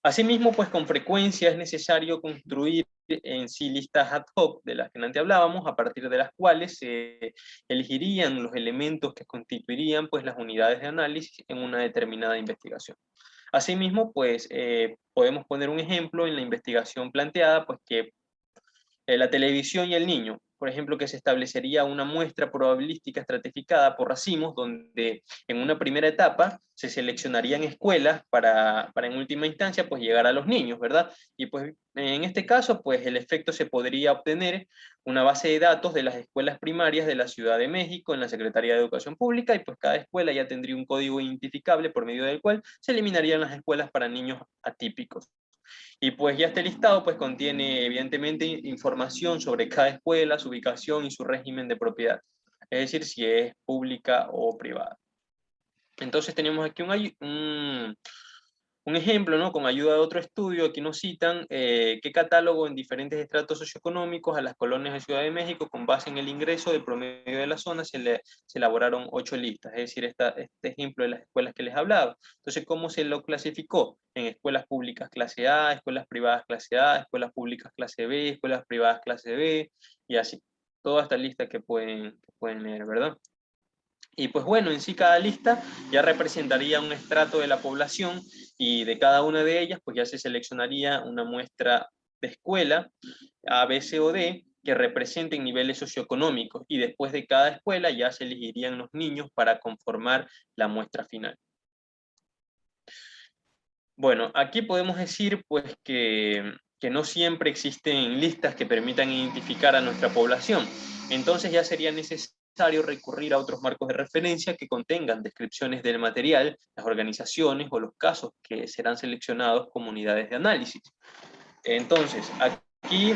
Asimismo, pues con frecuencia es necesario construir en sí listas ad hoc de las que antes hablábamos, a partir de las cuales se elegirían los elementos que constituirían pues las unidades de análisis en una determinada investigación. Asimismo, pues podemos poner un ejemplo en la investigación planteada, pues que la televisión y el niño, por ejemplo, que se establecería una muestra probabilística estratificada por racimos, donde en una primera etapa se seleccionarían escuelas para en última instancia pues llegar a los niños, ¿verdad? Y pues en este caso pues el efecto se podría obtener una base de datos de las escuelas primarias de la Ciudad de México en la Secretaría de Educación Pública, y pues cada escuela ya tendría un código identificable por medio del cual se eliminarían las escuelas para niños atípicos. Y pues ya este listado pues contiene evidentemente información sobre cada escuela, su ubicación y su régimen de propiedad, es decir, si es pública o privada. Entonces tenemos aquí un Un ejemplo, ¿no? Con ayuda de otro estudio, aquí nos citan qué catálogo en diferentes estratos socioeconómicos a las colonias de Ciudad de México, con base en el ingreso de promedio de la zona, se elaboraron 8 listas, es decir, este ejemplo de las escuelas que les hablaba. Entonces, ¿cómo se lo clasificó? En escuelas públicas clase A, escuelas privadas clase A, escuelas públicas clase B, escuelas privadas clase B, y así. Toda esta lista que pueden leer, ¿verdad? Y pues bueno, en sí cada lista ya representaría un estrato de la población y de cada una de ellas pues ya se seleccionaría una muestra de escuela A, B, C o D que representen niveles socioeconómicos y después de cada escuela ya se elegirían los niños para conformar la muestra final. Bueno, aquí podemos decir pues que no siempre existen listas que permitan identificar a nuestra población. Entonces ya sería necesario recurrir a otros marcos de referencia que contengan descripciones del material, las organizaciones o los casos que serán seleccionados como unidades de análisis. Entonces, aquí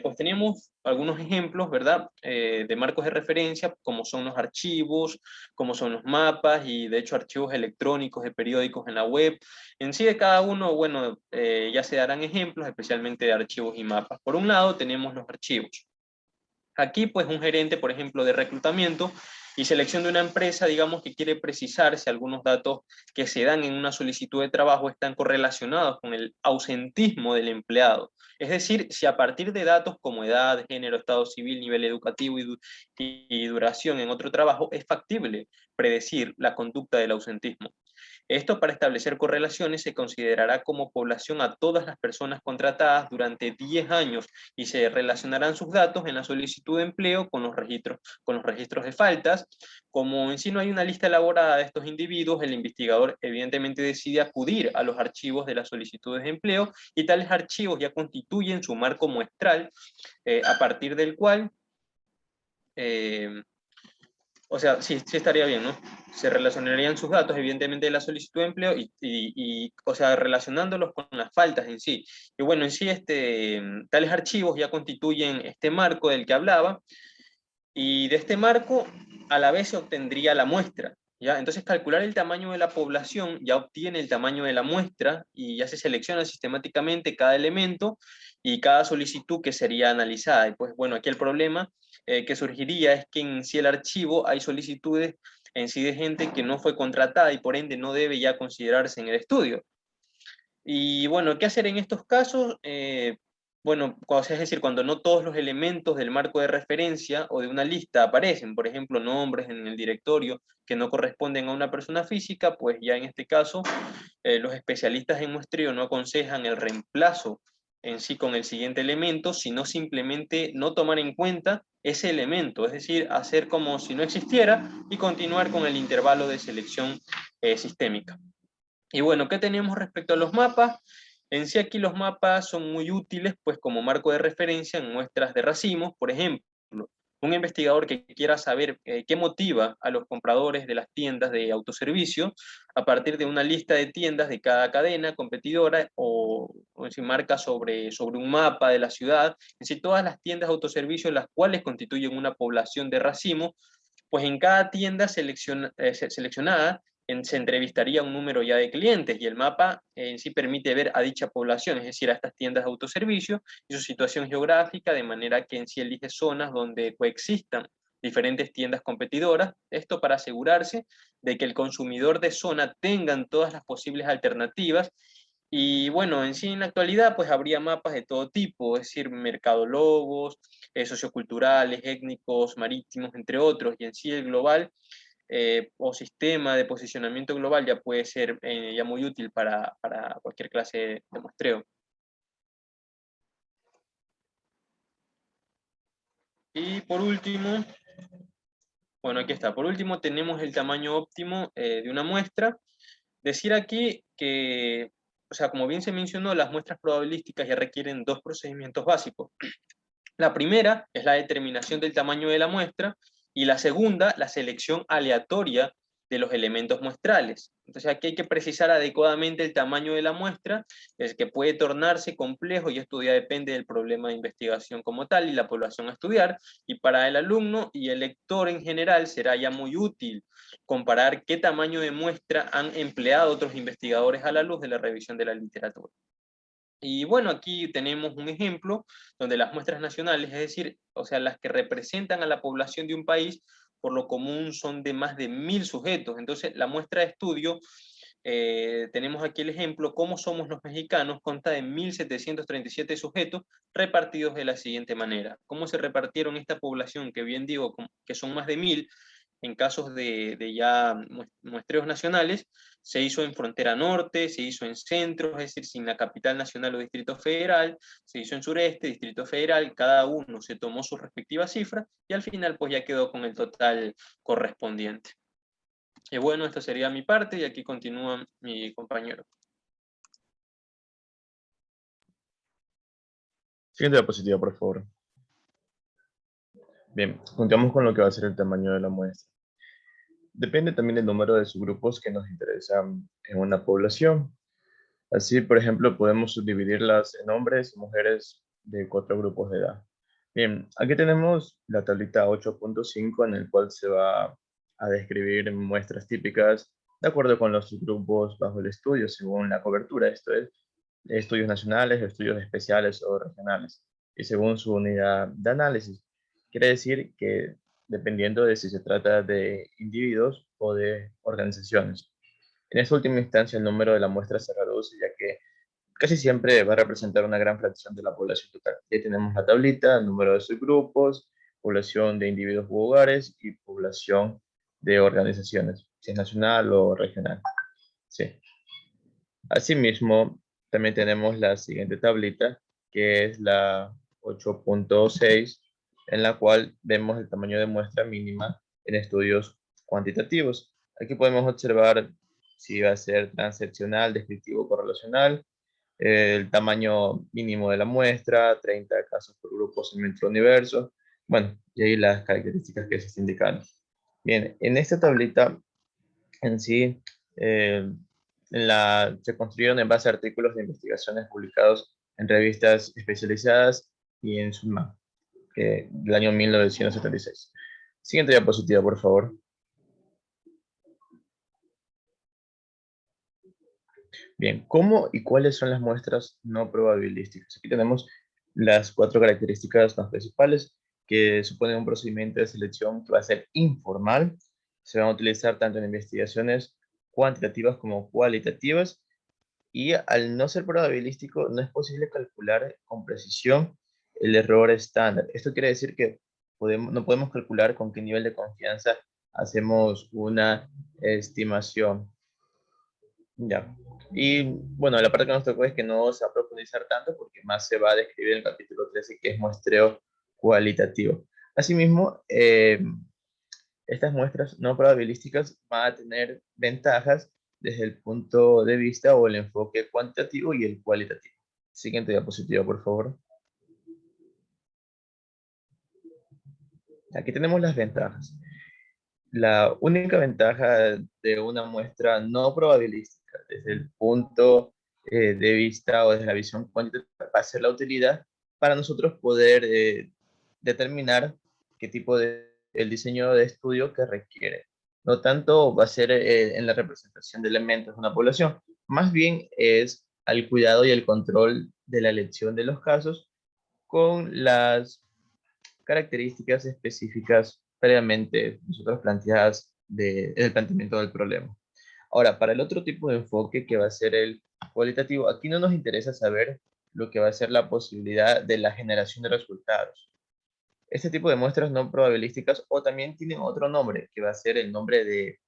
pues tenemos algunos ejemplos, ¿verdad? De marcos de referencia, como son los archivos, como son los mapas, y de hecho archivos electrónicos de periódicos en la web. En sí de cada uno, bueno, ya se darán ejemplos, especialmente de archivos y mapas. Por un lado tenemos los archivos. Aquí, pues, un gerente, por ejemplo, de reclutamiento y selección de una empresa, digamos, que quiere precisar si algunos datos que se dan en una solicitud de trabajo están correlacionados con el ausentismo del empleado. Es decir, si a partir de datos como edad, género, estado civil, nivel educativo y duración en otro trabajo, es factible predecir la conducta del ausentismo. Esto, para establecer correlaciones, se considerará como población a todas las personas contratadas durante 10 años y se relacionarán sus datos en la solicitud de empleo con los registros de faltas. Como en sí no hay una lista elaborada de estos individuos, el investigador evidentemente decide acudir a los archivos de las solicitudes de empleo y tales archivos ya constituyen su marco muestral a partir del cual o sea, sí estaría bien, ¿no? Se relacionarían sus datos, evidentemente, de la solicitud de empleo o sea, relacionándolos con las faltas en sí. Y bueno, en sí, tales archivos ya constituyen este marco del que hablaba, y de este marco, a la vez se obtendría la muestra, ¿ya? Entonces, calcular el tamaño de la población ya obtiene el tamaño de la muestra, y ya se selecciona sistemáticamente cada elemento y cada solicitud que sería analizada. Y pues, bueno, aquí el problema que surgiría es que en sí el archivo hay solicitudes en sí de gente que no fue contratada y por ende no debe ya considerarse en el estudio. Y bueno, ¿qué hacer en estos casos? Bueno, es decir, cuando no todos los elementos del marco de referencia o de una lista aparecen, por ejemplo, nombres en el directorio que no corresponden a una persona física, pues ya en este caso los especialistas en muestreo no aconsejan el reemplazo en sí con el siguiente elemento, sino simplemente no tomar en cuenta ese elemento, es decir, hacer como si no existiera y continuar con el intervalo de selección sistémica. Y bueno, ¿qué tenemos respecto a los mapas? En sí aquí los mapas son muy útiles pues como marco de referencia en muestras de racimos. Por ejemplo, un investigador que quiera saber qué motiva a los compradores de las tiendas de autoservicio a partir de una lista de tiendas de cada cadena competidora o en sí marca sobre un mapa de la ciudad, en sí todas las tiendas de autoservicio las cuales constituyen una población de racimo, pues en cada tienda seleccionada se entrevistaría un número ya de clientes y el mapa en sí permite ver a dicha población, es decir, a estas tiendas de autoservicio y su situación geográfica, de manera que en sí elige zonas donde coexistan diferentes tiendas competidoras, esto para asegurarse de que el consumidor de zona tenga todas las posibles alternativas. Y bueno, en sí en la actualidad pues habría mapas de todo tipo, es decir, mercadólogos, socioculturales, étnicos, marítimos, entre otros, y en sí el global o sistema de posicionamiento global ya puede ser ya muy útil para cualquier clase de muestreo. Y por último, bueno, aquí está, por último tenemos el tamaño óptimo de una muestra. Decir aquí que, o sea, como bien se mencionó, las muestras probabilísticas ya requieren dos procedimientos básicos. La primera es la determinación del tamaño de la muestra, y la segunda, la selección aleatoria de los elementos muestrales. Entonces aquí hay que precisar adecuadamente el tamaño de la muestra, es que puede tornarse complejo y esto ya depende del problema de investigación como tal y la población a estudiar, y para el alumno y el lector en general será ya muy útil comparar qué tamaño de muestra han empleado otros investigadores a la luz de la revisión de la literatura. Y bueno, aquí tenemos un ejemplo donde las muestras nacionales, es decir, o sea, las que representan a la población de un país, por lo común son de más de 1000 sujetos. Entonces, la muestra de estudio, tenemos aquí el ejemplo, cómo somos los mexicanos, consta de 1737 sujetos repartidos de la siguiente manera. ¿Cómo se repartieron esta población, que bien digo, que son más de 1000? En casos de ya muestreos nacionales, se hizo en frontera norte, se hizo en centro, es decir, sin la capital nacional o distrito federal, se hizo en sureste, distrito federal, cada uno se tomó su respectiva cifra y al final pues ya quedó con el total correspondiente. Y bueno, esto sería mi parte y aquí continúa mi compañero. Siguiente diapositiva, por favor. Bien, continuamos con lo que va a ser el tamaño de la muestra. Depende también del número de subgrupos que nos interesan en una población. Así, por ejemplo, podemos subdividirlas en hombres y mujeres de 4 grupos de edad. Bien, aquí tenemos la tablita 8.5 en el cual se va a describir muestras típicas de acuerdo con los subgrupos bajo el estudio, según la cobertura. Esto es, estudios nacionales, estudios especiales o regionales, y según su unidad de análisis. Quiere decir que dependiendo de si se trata de individuos o de organizaciones. En esta última instancia, el número de la muestra se reduce, ya que casi siempre va a representar una gran fracción de la población total. Ya tenemos la tablita, el número de subgrupos, población de individuos u hogares y población de organizaciones, si es nacional o regional. Sí. Asimismo, también tenemos la siguiente tablita, que es la 8.6, en la cual vemos el tamaño de muestra mínima en estudios cuantitativos. Aquí podemos observar si va a ser transeccional, descriptivo, correlacional, el tamaño mínimo de la muestra, 30 casos por grupo segmento universo, bueno, y ahí las características que se están indicando. Bien, en esta tablita en sí, se construyeron en base a artículos de investigaciones publicados en revistas especializadas y en SUNMA, del año 1976. Siguiente diapositiva, por favor. Bien, ¿cómo y cuáles son las muestras no probabilísticas? Aquí tenemos las 4 características más principales, que suponen un procedimiento de selección que va a ser informal. Se van a utilizar tanto en investigaciones cuantitativas como cualitativas, y al no ser probabilístico no es posible calcular con precisión el error estándar. Esto quiere decir que no podemos calcular con qué nivel de confianza hacemos una estimación. Ya. Y bueno, la parte que nos tocó es que no se va a profundizar tanto porque más se va a describir en el capítulo 13, que es muestreo cualitativo. Asimismo, estas muestras no probabilísticas van a tener ventajas desde el punto de vista o el enfoque cuantitativo y el cualitativo. Siguiente diapositiva, por favor. Aquí tenemos las ventajas. La única ventaja de una muestra no probabilística desde el punto de vista o desde la visión cuantitativa va a ser la utilidad para nosotros poder determinar qué tipo el diseño de estudio que requiere. No tanto va a ser en la representación de elementos de una población, más bien es al cuidado y el control de la elección de los casos con las características específicas previamente nosotros planteadas del planteamiento del problema. Ahora, para el otro tipo de enfoque que va a ser el cualitativo, aquí no nos interesa saber lo que va a ser la posibilidad de la generación de resultados. Este tipo de muestras no probabilísticas, o también tienen otro nombre, que va a ser el nombre de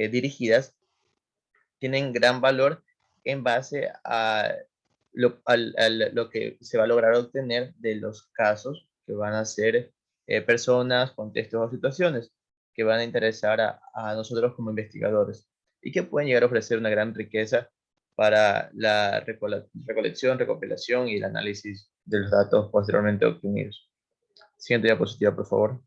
dirigidas, tienen gran valor en base a lo que se va a lograr obtener de los casos que van a ser personas, contextos o situaciones que van a interesar a nosotros como investigadores y que pueden llegar a ofrecer una gran riqueza para la recolección, recopilación y el análisis de los datos posteriormente obtenidos. Siguiente diapositiva, por favor.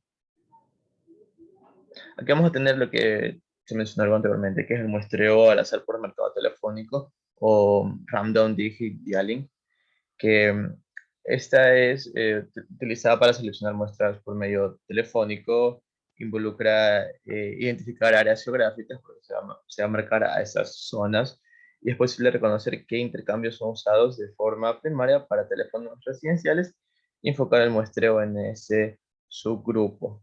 Aquí vamos a tener lo que se mencionó algo anteriormente, que es el muestreo al azar por mercado telefónico o Random Digit Dialing, que esta es utilizada para seleccionar muestras por medio telefónico, involucra identificar áreas geográficas, porque se va a marcar a esas zonas, y es posible reconocer qué intercambios son usados de forma primaria para teléfonos residenciales y enfocar el muestreo en ese subgrupo.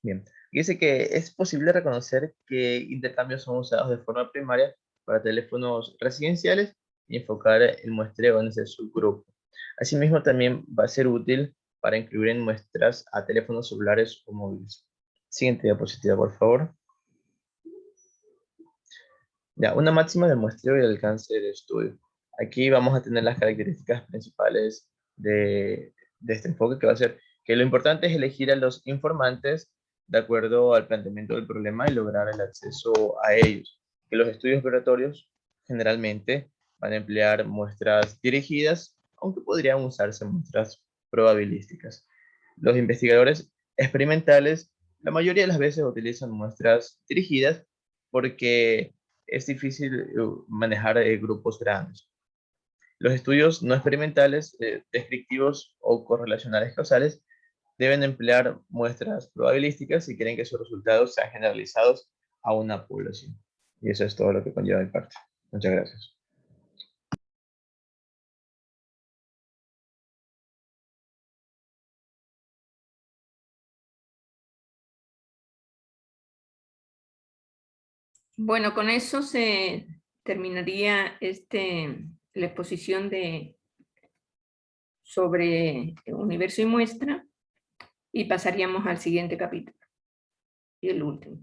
Bien, dice que es posible reconocer qué intercambios son usados de forma primaria para teléfonos residenciales y enfocar el muestreo en ese subgrupo. Asimismo, también va a ser útil para incluir en muestras a teléfonos celulares o móviles. Siguiente diapositiva, por favor. Ya, una máxima de muestreo y el alcance del estudio. Aquí vamos a tener las características principales de este enfoque, que va a ser que lo importante es elegir a los informantes de acuerdo al planteamiento del problema y lograr el acceso a ellos. Que los estudios operatorios generalmente van a emplear muestras dirigidas, aunque podrían usarse muestras probabilísticas. Los investigadores experimentales la mayoría de las veces utilizan muestras dirigidas porque es difícil manejar grupos grandes. Los estudios no experimentales, descriptivos o correlacionales causales deben emplear muestras probabilísticas si quieren que sus resultados sean generalizados a una población. Y eso es todo lo que conlleva mi parte. Muchas gracias. Bueno, con eso se terminaría la exposición sobre el universo y muestra, y pasaríamos al siguiente capítulo y el último.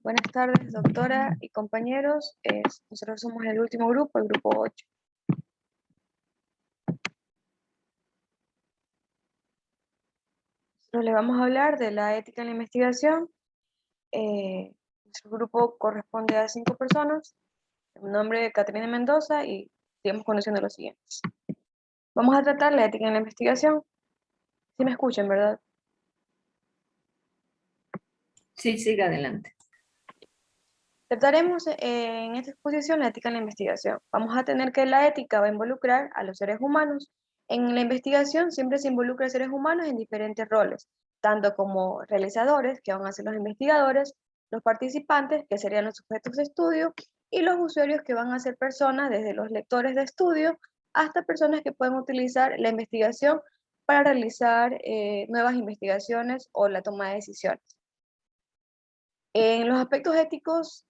Buenas tardes, doctora y compañeros. Nosotros somos el último grupo, el grupo 8. Nosotros les vamos a hablar de la ética en la investigación. Nuestro grupo corresponde a 5 personas. Mi nombre es Caterina Mendoza y estamos conociendo los siguientes. Vamos a tratar la ética en la investigación. Si me escuchan, ¿verdad? Sí, siga adelante. Trataremos en esta exposición la ética en la investigación. Vamos a tener que la ética va a involucrar a los seres humanos. En la investigación siempre se involucra a seres humanos en diferentes roles, tanto como realizadores, que van a ser los investigadores, los participantes, que serían los sujetos de estudio, y los usuarios, que van a ser personas, desde los lectores de estudio hasta personas que pueden utilizar la investigación para realizar nuevas investigaciones o la toma de decisiones. En los aspectos éticos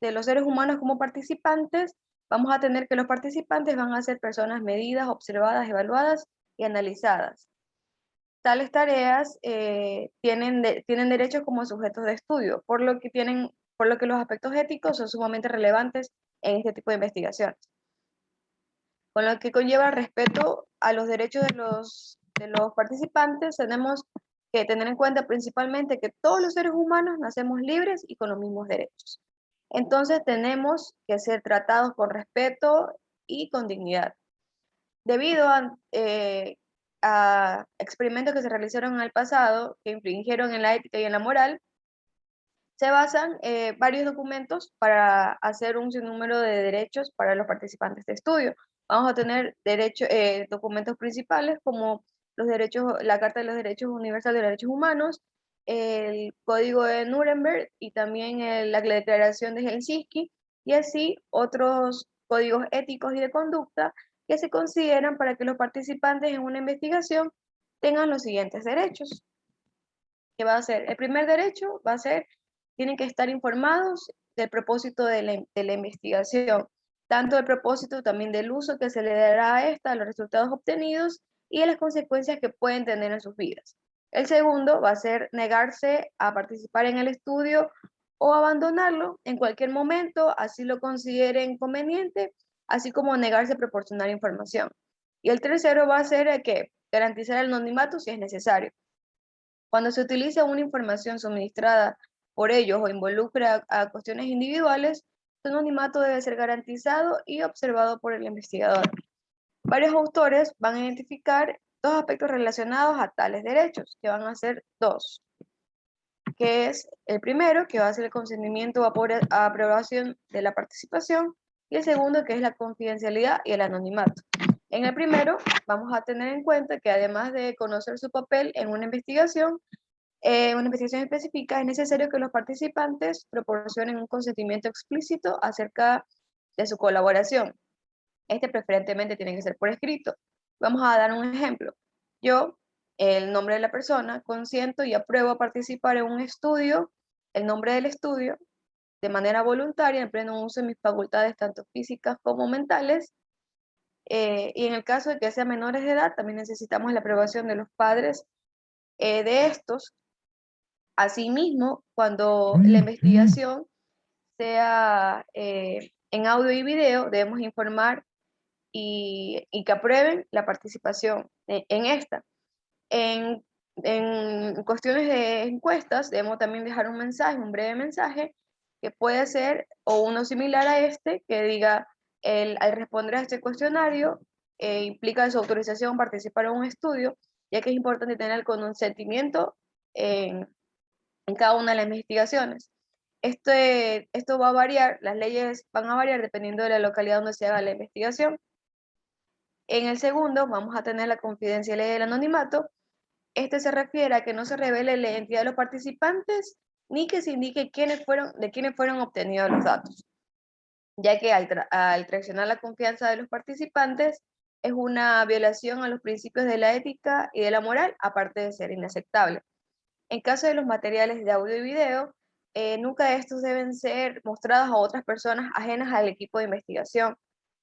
de los seres humanos como participantes, vamos a tener que los participantes van a ser personas medidas, observadas, evaluadas y analizadas. Tales tareas tienen derechos como sujetos de estudio, por lo que los aspectos éticos son sumamente relevantes en este tipo de investigaciones. Con lo que conlleva respeto a los derechos de los participantes, tenemos que tener en cuenta principalmente que todos los seres humanos nacemos libres y con los mismos derechos. Entonces tenemos que ser tratados con respeto y con dignidad. Debido a experimentos que se realizaron en el pasado, que infringieron en la ética y en la moral, se basan varios documentos para hacer un sinnúmero de derechos para los participantes de estudio. Vamos a tener documentos principales como la Carta de los Derechos Universales de los Derechos Humanos, el Código de Nuremberg y también la Declaración de Helsinki, y así otros códigos éticos y de conducta que se consideran para que los participantes en una investigación tengan los siguientes derechos. ¿qué va a hacer? El primer derecho va a ser, tienen que estar informados del propósito de la investigación, tanto del propósito también del uso que se le dará a esta, a los resultados obtenidos y de las consecuencias que pueden tener en sus vidas. El segundo va a ser negarse a participar en el estudio o abandonarlo en cualquier momento, así lo consideren conveniente, así como negarse a proporcionar información. Y el tercero va a ser que garantizar el anonimato si es necesario. Cuando se utiliza una información suministrada por ellos o involucra a cuestiones individuales, su anonimato debe ser garantizado y observado por el investigador. Varios autores van a identificar dos aspectos relacionados a tales derechos, que van a ser dos, que es el primero, que va a ser el consentimiento o aprobación de la participación, y el segundo, que es la confidencialidad y el anonimato. En el primero, vamos a tener en cuenta que además de conocer su papel en una investigación específica, es necesario que los participantes proporcionen un consentimiento explícito acerca de su colaboración. Este preferentemente tiene que ser por escrito. Vamos a dar un ejemplo. Yo, el nombre de la persona, consiento y apruebo a participar en un estudio, el nombre del estudio, de manera voluntaria, en pleno uso de mis facultades, tanto físicas como mentales, y en el caso de que sean menores de edad, también necesitamos la aprobación de los padres de estos. Asimismo, cuando la investigación sea en audio y video, debemos informar y que aprueben la participación en esta. En cuestiones de encuestas, debemos también dejar un mensaje, un breve mensaje, que puede ser o uno similar a este, que diga, al responder a este cuestionario, implica su autorización participar en un estudio, ya que es importante tener el consentimiento en cada una de las investigaciones. Esto va a variar, las leyes van a variar dependiendo de la localidad donde se haga la investigación. En el segundo, vamos a tener la confidencialidad y el anonimato. Este se refiere a que no se revele la identidad de los participantes ni que se indique de quiénes fueron obtenidos los datos, ya que al traicionar la confianza de los participantes es una violación a los principios de la ética y de la moral, aparte de ser inaceptable. En caso de los materiales de audio y video, nunca estos deben ser mostrados a otras personas ajenas al equipo de investigación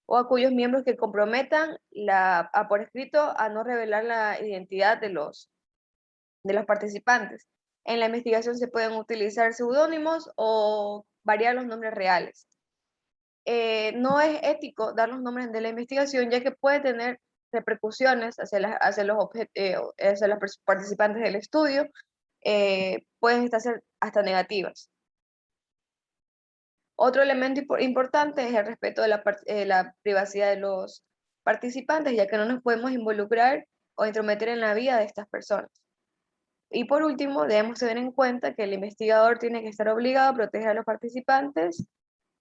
o a cuyos miembros que comprometan por escrito a no revelar la identidad de los participantes. En la investigación se pueden utilizar seudónimos o variar los nombres reales. No es ético dar los nombres de la investigación, ya que puede tener repercusiones hacia los participantes del estudio, pueden ser hasta negativas. Otro elemento importante es el respeto de la privacidad de los participantes, ya que no nos podemos involucrar o intrometer en la vida de estas personas. Y por último, debemos tener en cuenta que el investigador tiene que estar obligado a proteger a los participantes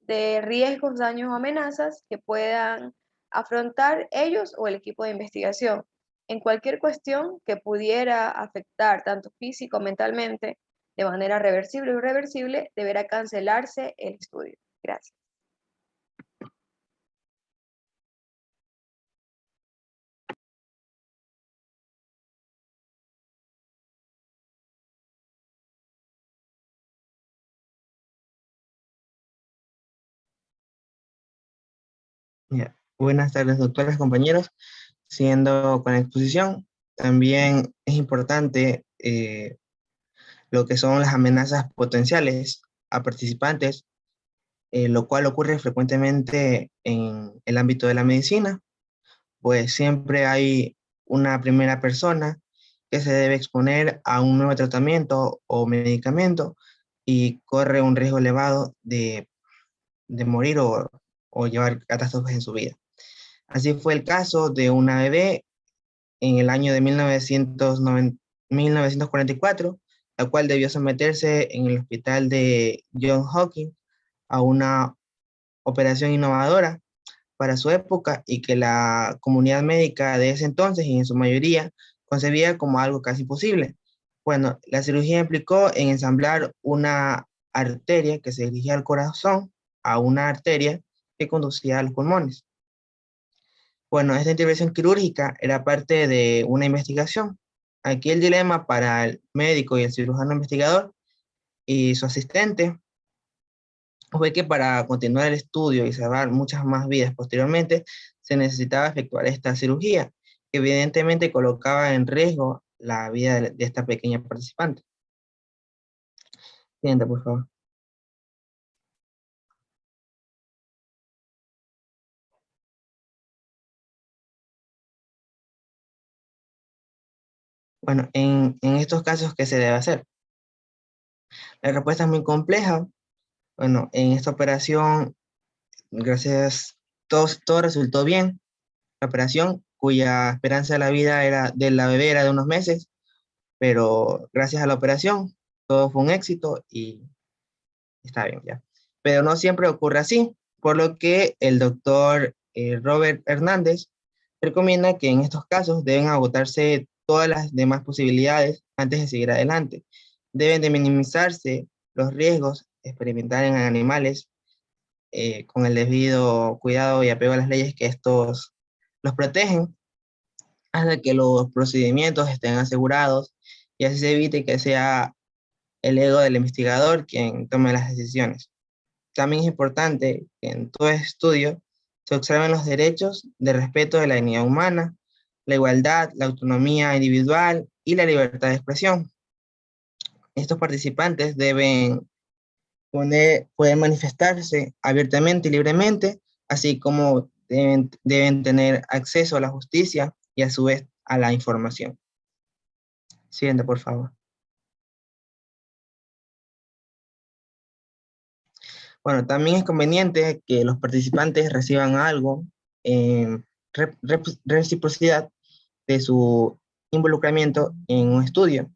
de riesgos, daños o amenazas que puedan afrontar ellos o el equipo de investigación. En cualquier cuestión que pudiera afectar tanto físico o mentalmente de manera reversible o irreversible, deberá cancelarse el estudio. Gracias. Buenas tardes, doctoras, compañeros. Siguiendo con la exposición, también es importante lo que son las amenazas potenciales a participantes, lo cual ocurre frecuentemente en el ámbito de la medicina, pues siempre hay una primera persona que se debe exponer a un nuevo tratamiento o medicamento y corre un riesgo elevado de morir o llevar catástrofes en su vida. Así fue el caso de una bebé en el año de 1944, la cual debió someterse en el hospital de Johns Hopkins a una operación innovadora para su época y que la comunidad médica de ese entonces y en su mayoría concebía como algo casi imposible. Bueno, la cirugía implicó en ensamblar una arteria que se dirigía al corazón a una arteria que conducía a los pulmones. Bueno, esta intervención quirúrgica era parte de una investigación Aquí el dilema para el médico y el cirujano investigador y su asistente fue que para continuar el estudio y salvar muchas más vidas posteriormente, se necesitaba efectuar esta cirugía, que evidentemente colocaba en riesgo la vida de esta pequeña participante. Siguiente, por favor. Bueno, en estos casos, ¿qué se debe hacer? La respuesta es muy compleja. Bueno, en esta operación, gracias, todo resultó bien. La operación, cuya esperanza de la vida de la bebé era de unos meses, pero gracias a la operación, todo fue un éxito y está bien ya. Pero no siempre ocurre así, por lo que el doctor Robert Hernández recomienda que en estos casos deben agotarse todas las demás posibilidades antes de seguir adelante. Deben de minimizarse los riesgos, experimentar en animales con el debido cuidado y apego a las leyes que estos los protegen, hasta que los procedimientos estén asegurados y así se evite que sea el ego del investigador quien tome las decisiones. También es importante que en todo estudio se observen los derechos de respeto de la dignidad humana, la igualdad, la autonomía individual y la libertad de expresión. Estos participantes deben poder manifestarse abiertamente y libremente, así como deben tener acceso a la justicia y a su vez a la información. Siguiente, por favor. Bueno, también es conveniente que los participantes reciban algo en reciprocidad de su involucramiento en un estudio.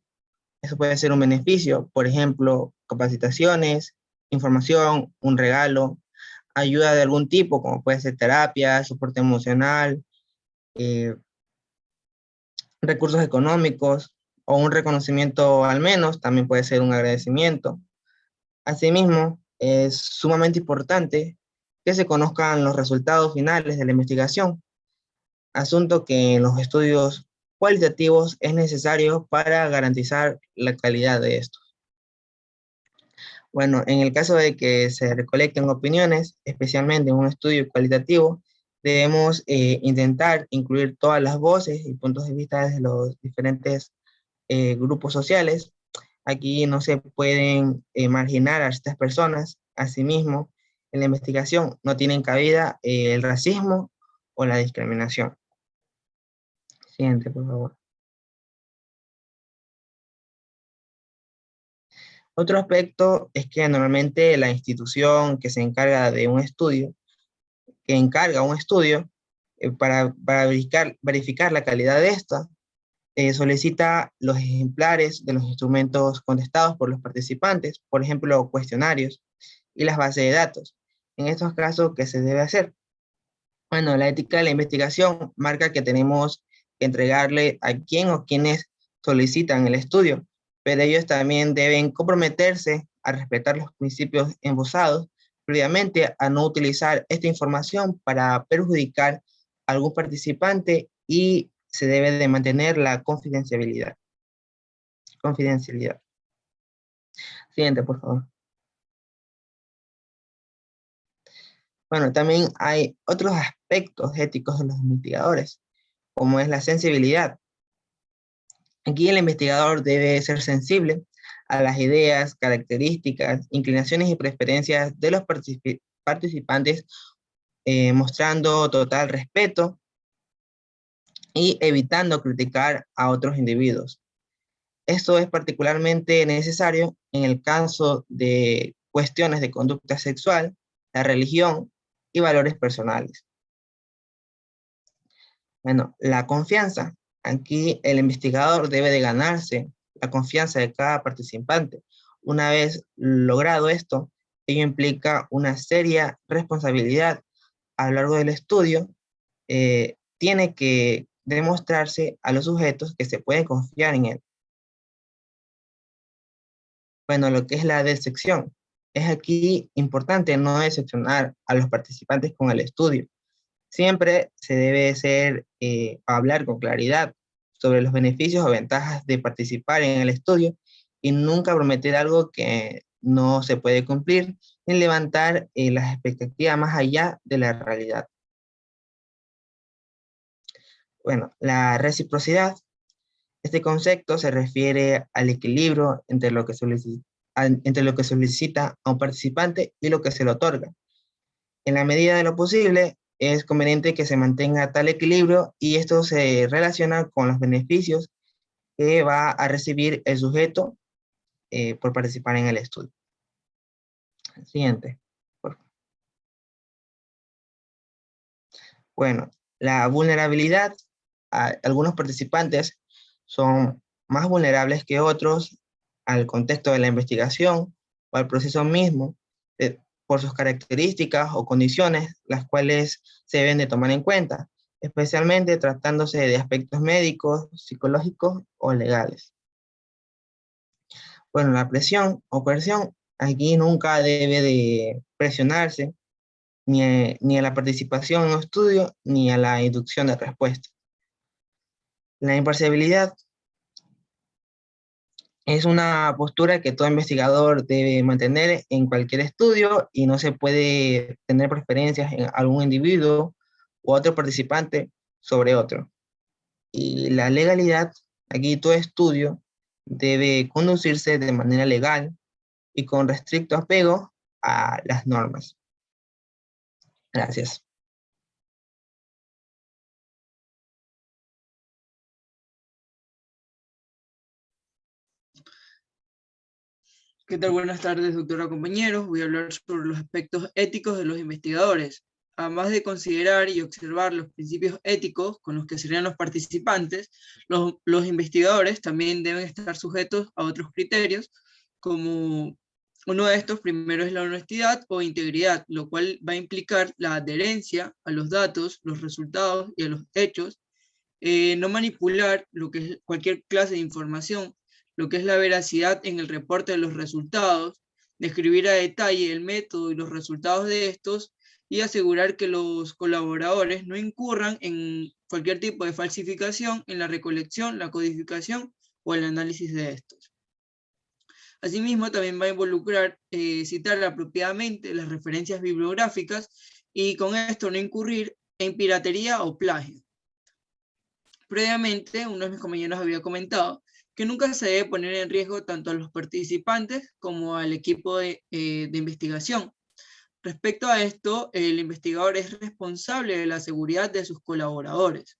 Eso puede ser un beneficio, por ejemplo, capacitaciones, información, un regalo, ayuda de algún tipo, como puede ser terapia, soporte emocional, recursos económicos o un reconocimiento al menos, también puede ser un agradecimiento. Asimismo, es sumamente importante que se conozcan los resultados finales de la investigación, asunto que en los estudios cualitativos es necesario para garantizar la calidad de estos. Bueno, en el caso de que se recolecten opiniones, especialmente en un estudio cualitativo, debemos intentar incluir todas las voces y puntos de vista de los diferentes grupos sociales. Aquí no se pueden marginar a estas personas. Asimismo, en la investigación no tienen cabida el racismo o la discriminación. Siguiente, por favor. Otro aspecto es que normalmente la institución que se encarga de un estudio, para verificar la calidad de esta, solicita los ejemplares de los instrumentos contestados por los participantes, por ejemplo, cuestionarios y las bases de datos. En estos casos, ¿qué se debe hacer? Bueno, la ética de la investigación marca que tenemos que entregarle a quien o quienes solicitan el estudio, pero ellos también deben comprometerse a respetar los principios esbozados previamente, a no utilizar esta información para perjudicar a algún participante y se debe de mantener la confidencialidad. Siguiente, por favor. Bueno, también hay otros aspectos éticos de los investigadores, como es la sensibilidad. Aquí el investigador debe ser sensible a las ideas, características, inclinaciones y preferencias de los participantes, mostrando total respeto y evitando criticar a otros individuos. Esto es particularmente necesario en el caso de cuestiones de conducta sexual, la religión y valores personales. Bueno, la confianza. Aquí el investigador debe de ganarse la confianza de cada participante. Una vez logrado esto, ello implica una seria responsabilidad a lo largo del estudio. Tiene que demostrarse a los sujetos que se puede confiar en él. Bueno, lo que es la decepción. Es aquí importante no decepcionar a los participantes con el estudio. Siempre se debe hablar con claridad sobre los beneficios o ventajas de participar en el estudio y nunca prometer algo que no se puede cumplir, ni levantar las expectativas más allá de la realidad. Bueno, la reciprocidad. Este concepto se refiere al equilibrio entre lo que solicita a un participante y lo que se le otorga. En la medida de lo posible, es conveniente que se mantenga tal equilibrio y esto se relaciona con los beneficios que va a recibir el sujeto por participar en el estudio. Siguiente, por favor. Bueno, la vulnerabilidad. Algunos participantes son más vulnerables que otros al contexto de la investigación o al proceso mismo, por sus características o condiciones, las cuales se deben de tomar en cuenta, especialmente tratándose de aspectos médicos, psicológicos o legales. Bueno, la presión o coerción aquí nunca debe de presionarse ni a la participación en un estudio ni a la inducción de respuesta. La imparcialidad es una postura que todo investigador debe mantener en cualquier estudio y no se puede tener preferencias en algún individuo u otro participante sobre otro. Y la legalidad, aquí todo estudio debe conducirse de manera legal y con restricto apego a las normas. Gracias. ¿Qué tal? Buenas tardes, doctora, compañeros. Voy a hablar sobre los aspectos éticos de los investigadores. Además de considerar y observar los principios éticos con los que serían los participantes, los investigadores también deben estar sujetos a otros criterios, como uno de estos primero es la honestidad o integridad, lo cual va a implicar la adherencia a los datos, los resultados y a los hechos, no manipular lo que es cualquier clase de información, lo que es la veracidad en el reporte de los resultados, describir a detalle el método y los resultados de estos, y asegurar que los colaboradores no incurran en cualquier tipo de falsificación en la recolección, la codificación o el análisis de estos. Asimismo, también va a involucrar citar apropiadamente las referencias bibliográficas y con esto no incurrir en piratería o plagio. Previamente, uno de mis compañeros había comentado que nunca se debe poner en riesgo tanto a los participantes como al equipo de investigación. Respecto a esto, el investigador es responsable de la seguridad de sus colaboradores.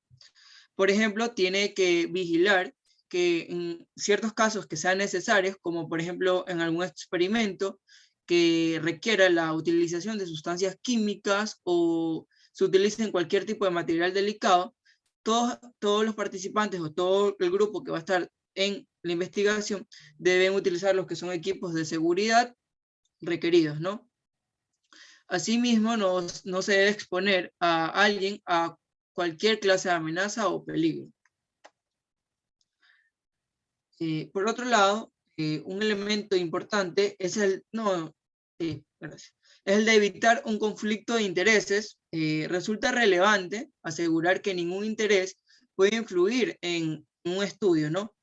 Por ejemplo, tiene que vigilar que en ciertos casos que sean necesarios, como por ejemplo en algún experimento que requiera la utilización de sustancias químicas o se utilice en cualquier tipo de material delicado, todos los participantes o todo el grupo que va a estar en la investigación deben utilizar los que son equipos de seguridad requeridos, ¿no? Asimismo, no se debe exponer a alguien a cualquier clase de amenaza o peligro. Por otro lado, un elemento importante es el de evitar un conflicto de intereses. Resulta relevante asegurar que ningún interés puede influir en un estudio, ¿no?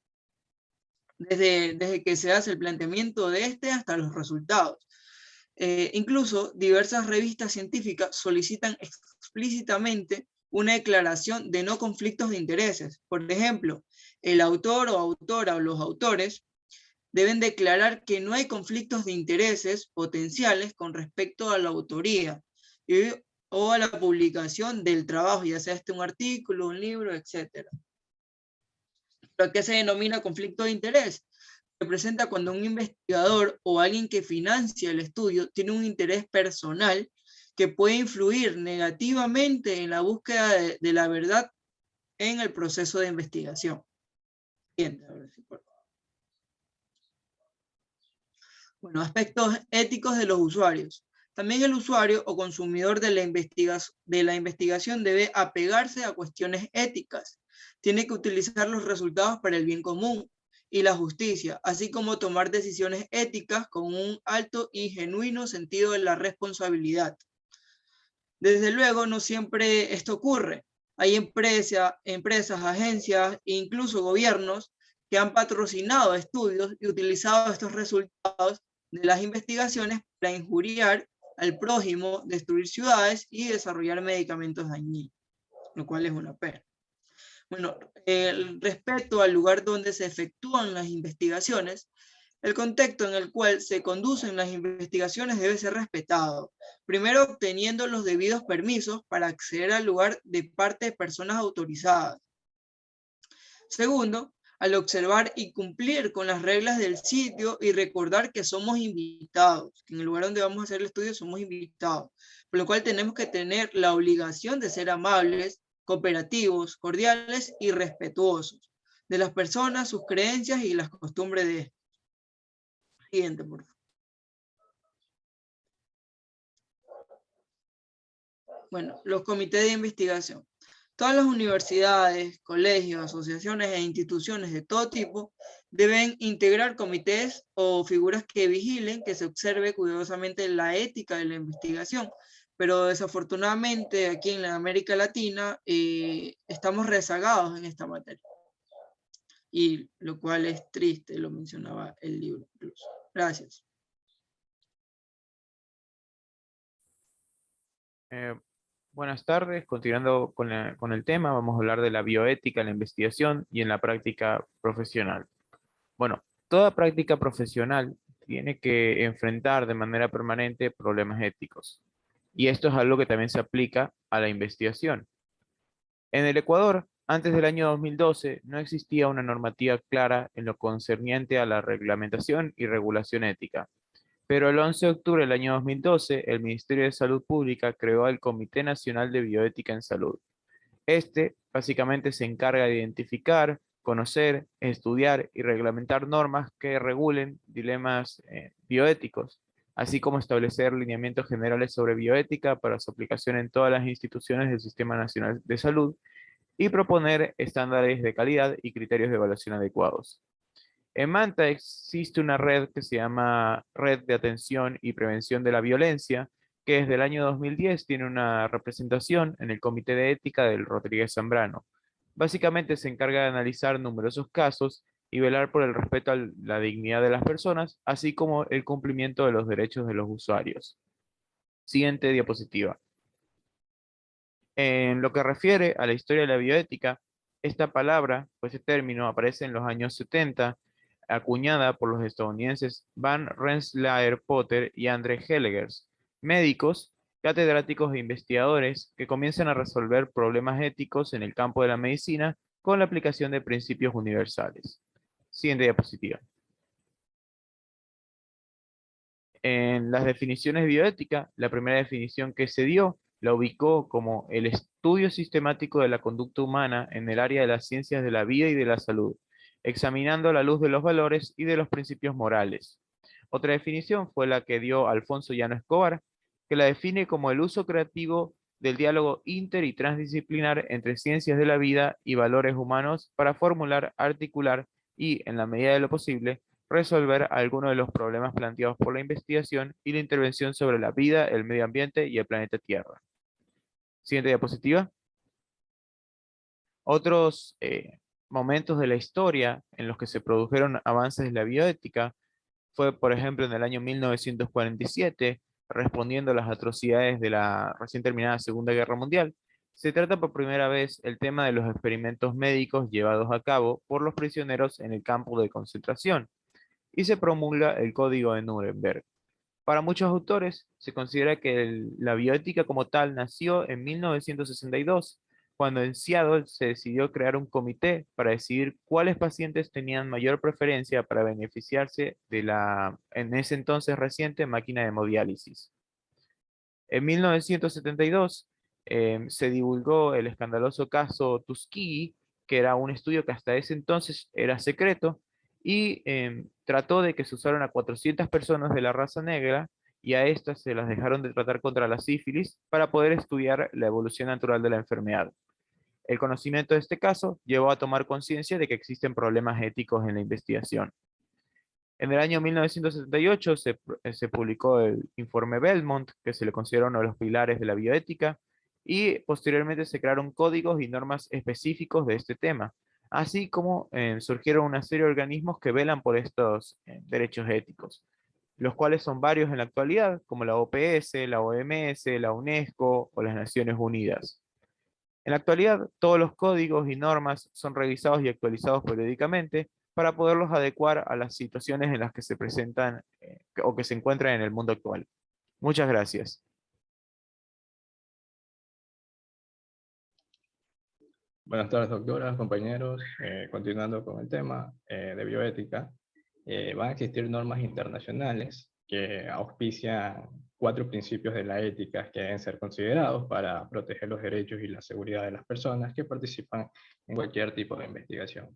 Desde que se hace el planteamiento de este hasta los resultados. Incluso diversas revistas científicas solicitan explícitamente una declaración de no conflictos de intereses. Por ejemplo, el autor o autora o los autores deben declarar que no hay conflictos de intereses potenciales con respecto a la autoría o a la publicación del trabajo, ya sea un artículo, un libro, etc. ¿Pero qué se denomina conflicto de interés? Se presenta cuando un investigador o alguien que financia el estudio tiene un interés personal que puede influir negativamente en la búsqueda de la verdad en el proceso de investigación. Bien, bueno, aspectos éticos de los usuarios. También el usuario o consumidor de la investigación debe apegarse a cuestiones éticas. Tiene que utilizar los resultados para el bien común y la justicia, así como tomar decisiones éticas con un alto y genuino sentido de la responsabilidad. Desde luego, no siempre esto ocurre. Hay empresas, agencias e incluso gobiernos que han patrocinado estudios y utilizado estos resultados de las investigaciones para injuriar al prójimo, destruir ciudades y desarrollar medicamentos dañinos, lo cual es una pena. Bueno, respecto al lugar donde se efectúan las investigaciones, el contexto en el cual se conducen las investigaciones debe ser respetado. Primero, obteniendo los debidos permisos para acceder al lugar de parte de personas autorizadas. Segundo, al observar y cumplir con las reglas del sitio y recordar que somos invitados, que en el lugar donde vamos a hacer el estudio somos invitados, por lo cual tenemos que tener la obligación de ser amables, cooperativos, cordiales y respetuosos de las personas, sus creencias y las costumbres de estos. Siguiente, por favor. Bueno, los comités de investigación. Todas las universidades, colegios, asociaciones e instituciones de todo tipo deben integrar comités o figuras que vigilen que se observe cuidadosamente la ética de la investigación. Pero desafortunadamente aquí en la América Latina estamos rezagados en esta materia. Y lo cual es triste, lo mencionaba el libro incluso. Gracias. Buenas tardes, continuando con el tema, vamos a hablar de la bioética en la investigación y en la práctica profesional. Bueno, toda práctica profesional tiene que enfrentar de manera permanente problemas éticos. Y esto es algo que también se aplica a la investigación. En el Ecuador, antes del año 2012, no existía una normativa clara en lo concerniente a la reglamentación y regulación ética. Pero el 11 de octubre del año 2012, el Ministerio de Salud Pública creó el Comité Nacional de Bioética en Salud. Este básicamente se encarga de identificar, conocer, estudiar y reglamentar normas que regulen dilemas bioéticos, así como establecer lineamientos generales sobre bioética para su aplicación en todas las instituciones del Sistema Nacional de Salud y proponer estándares de calidad y criterios de evaluación adecuados. En Manta existe una red que se llama Red de Atención y Prevención de la Violencia, que desde el año 2010 tiene una representación en el Comité de Ética del Rodríguez Zambrano. Básicamente se encarga de analizar numerosos casos y velar por el respeto a la dignidad de las personas, así como el cumplimiento de los derechos de los usuarios. Siguiente diapositiva. En lo que refiere a la historia de la bioética, esta palabra, pues este término aparece en los años 70, acuñada por los estadounidenses Van Rensselaer Potter y Andre Hellegers, médicos, catedráticos e investigadores que comienzan a resolver problemas éticos en el campo de la medicina con la aplicación de principios universales. Siguiente diapositiva. En las definiciones de bioética, la primera definición que se dio la ubicó como el estudio sistemático de la conducta humana en el área de las ciencias de la vida y de la salud, examinando la luz de los valores y de los principios morales. Otra definición fue la que dio Alfonso Llano Escobar, que la define como el uso creativo del diálogo inter y transdisciplinar entre ciencias de la vida y valores humanos para formular, articular y, en la medida de lo posible, resolver algunos de los problemas planteados por la investigación y la intervención sobre la vida, el medio ambiente y el planeta Tierra. Siguiente diapositiva. Otros momentos de la historia en los que se produjeron avances de la bioética fue, por ejemplo, en el año 1947, respondiendo a las atrocidades de la recién terminada Segunda Guerra Mundial. Se trata por primera vez el tema de los experimentos médicos llevados a cabo por los prisioneros en el campo de concentración, y se promulga el Código de Nuremberg. Para muchos autores, se considera que la bioética como tal nació en 1962, cuando en Seattle se decidió crear un comité para decidir cuáles pacientes tenían mayor preferencia para beneficiarse de la, en ese entonces reciente, máquina de hemodiálisis. En 1972 se divulgó el escandaloso caso Tuskegee, que era un estudio que hasta ese entonces era secreto, y trató de que se usaron a 400 personas de la raza negra y a estas se las dejaron de tratar contra la sífilis para poder estudiar la evolución natural de la enfermedad. El conocimiento de este caso llevó a tomar conciencia de que existen problemas éticos en la investigación. En el año 1978 se publicó el informe Belmont, que se le considera uno de los pilares de la bioética, y posteriormente se crearon códigos y normas específicos de este tema, así como surgieron una serie de organismos que velan por estos derechos éticos, los cuales son varios en la actualidad, como la OPS, la OMS, la UNESCO o las Naciones Unidas. En la actualidad, todos los códigos y normas son revisados y actualizados periódicamente para poderlos adecuar a las situaciones en las que se presentan o que se encuentran en el mundo actual. Muchas gracias. Buenas tardes, doctoras, compañeros. Continuando con el tema de bioética, van a existir normas internacionales que auspician 4 principios de la ética que deben ser considerados para proteger los derechos y la seguridad de las personas que participan en cualquier tipo de investigación.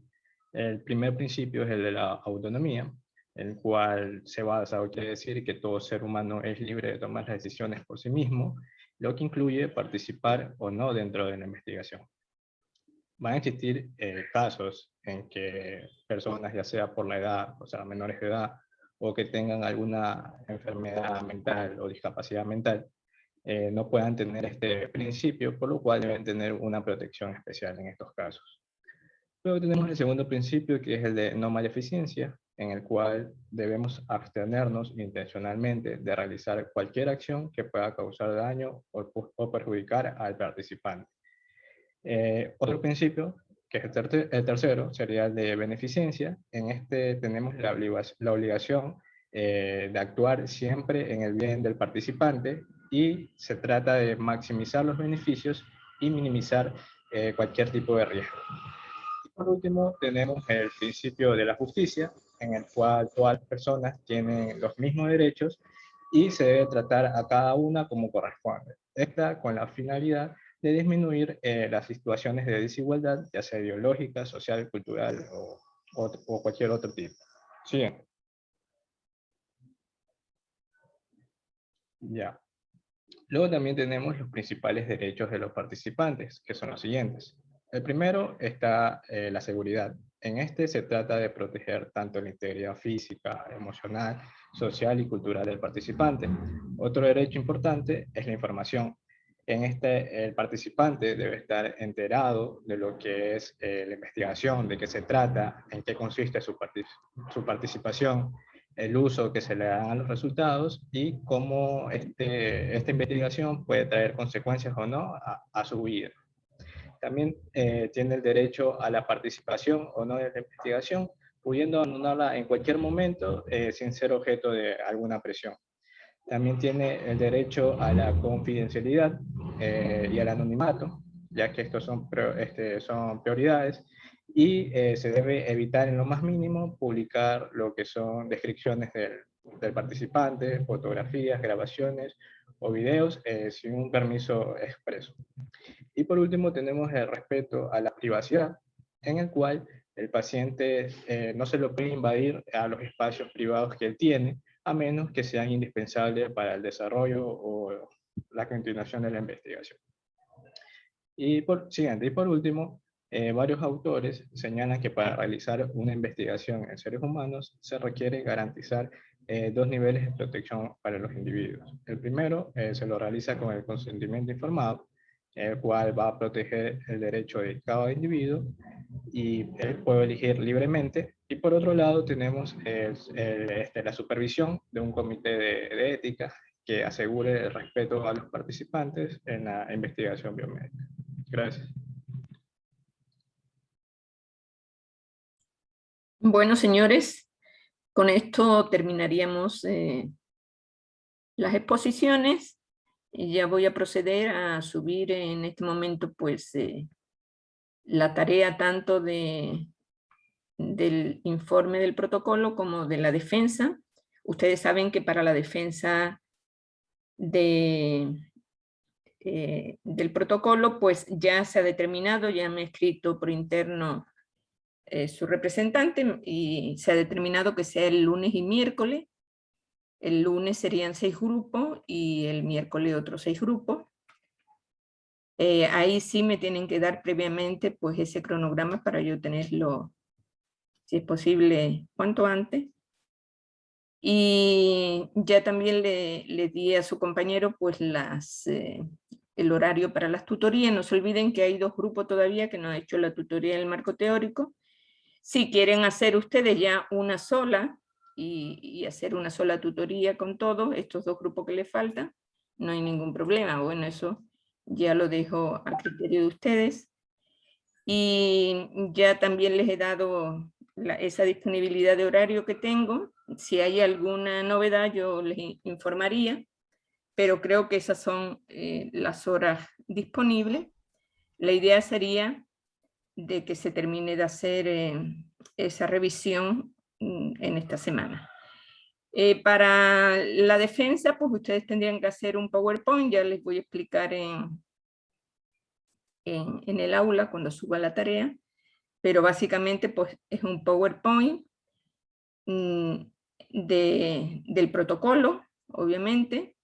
El primer principio es el de la autonomía, el cual se basa o quiere decir que todo ser humano es libre de tomar las decisiones por sí mismo, lo que incluye participar o no dentro de la investigación. Van a existir casos en que personas, ya sea por la edad, o sea, menores de edad, o que tengan alguna enfermedad mental o discapacidad mental, no puedan tener este principio, por lo cual deben tener una protección especial en estos casos. Luego tenemos el segundo principio, que es el de no maleficencia, en el cual debemos abstenernos intencionalmente de realizar cualquier acción que pueda causar daño o perjudicar al participante. Otro principio, que es el tercero, sería el de beneficencia. En este tenemos la obligación de actuar siempre en el bien del participante y se trata de maximizar los beneficios y minimizar cualquier tipo de riesgo. Y por último, tenemos el principio de la justicia, en el cual todas las personas tienen los mismos derechos y se debe tratar a cada una como corresponde. Esta con la finalidad de disminuir las situaciones de desigualdad, ya sea ideológica, social, cultural o cualquier otro tipo. Siguiente. Ya. Luego también tenemos los principales derechos de los participantes, que son los siguientes. El primero está la seguridad. En este se trata de proteger tanto la integridad física, emocional, social y cultural del participante. Otro derecho importante es la información. En este, el participante debe estar enterado de lo que es la investigación, de qué se trata, en qué consiste su participación, el uso que se le dan a los resultados y cómo esta investigación puede traer consecuencias o no a su vida. También tiene el derecho a la participación o no de la investigación, pudiendo abandonarla en cualquier momento sin ser objeto de alguna presión. También tiene el derecho a la confidencialidad y al anonimato, ya que estos son prioridades, y se debe evitar en lo más mínimo publicar lo que son descripciones del participante, fotografías, grabaciones o videos sin un permiso expreso. Y por último tenemos el respeto a la privacidad, en el cual el paciente no se lo puede invadir a los espacios privados que él tiene, a menos que sean indispensables para el desarrollo o la continuación de la investigación. Y por último, varios autores señalan que para realizar una investigación en seres humanos se requiere garantizar 2 niveles de protección para los individuos. El primero se lo realiza con el consentimiento informado, el cual va a proteger el derecho de cada individuo y él puede elegir libremente. Y por otro lado tenemos la supervisión de un comité de ética que asegure el respeto a los participantes en la investigación biomédica. Gracias. Bueno, señores, con esto terminaríamos las exposiciones. Y ya voy a proceder a subir en este momento pues la tarea tanto del informe del protocolo como de la defensa. Ustedes saben que para la defensa del protocolo pues ya se ha determinado, ya me ha escrito por interno su representante y se ha determinado que sea el lunes y miércoles. El lunes serían 6 grupos y el miércoles otros 6 grupos. Ahí sí me tienen que dar previamente pues ese cronograma para yo tenerlo, si es posible, cuanto antes. Y ya también le di a su compañero pues el horario para las tutorías. No se olviden que hay 2 grupos todavía que no han hecho la tutoría del marco teórico. Si quieren hacer ustedes ya una sola y hacer una sola tutoría con todos estos 2 grupos que les faltan, no hay ningún problema. Bueno, eso ya lo dejo a criterio de ustedes. Y ya también les he dado esa disponibilidad de horario que tengo. Si hay alguna novedad yo les informaría, pero creo que esas son las horas disponibles. La idea sería de que se termine de hacer esa revisión en esta semana. Para la defensa, pues ustedes tendrían que hacer un PowerPoint, ya les voy a explicar en el aula cuando suba la tarea, pero básicamente pues es un PowerPoint del protocolo, obviamente,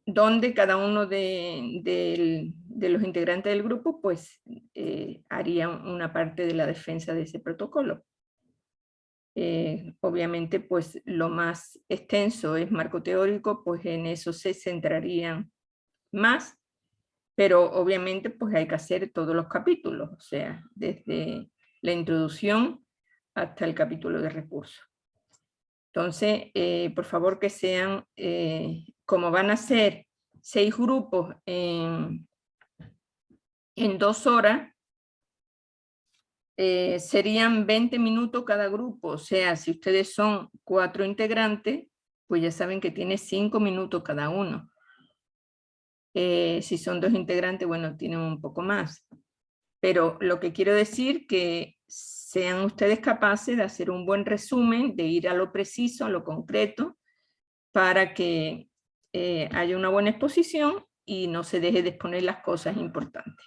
donde cada uno de los integrantes del grupo pues haría una parte de la defensa de ese protocolo. Obviamente pues lo más extenso es marco teórico, pues en eso se centrarían más, pero obviamente pues hay que hacer todos los capítulos, o sea, desde la introducción hasta el capítulo de recursos. Entonces, por favor que sean, como van a ser 6 grupos en 2 horas, serían 20 minutos cada grupo, o sea, si ustedes son 4 integrantes, pues ya saben que tiene 5 minutos cada uno. Si son 2 integrantes, bueno, tienen un poco más. Pero lo que quiero decir que sean ustedes capaces de hacer un buen resumen, de ir a lo preciso, a lo concreto, para que haya una buena exposición y no se deje de exponer las cosas importantes.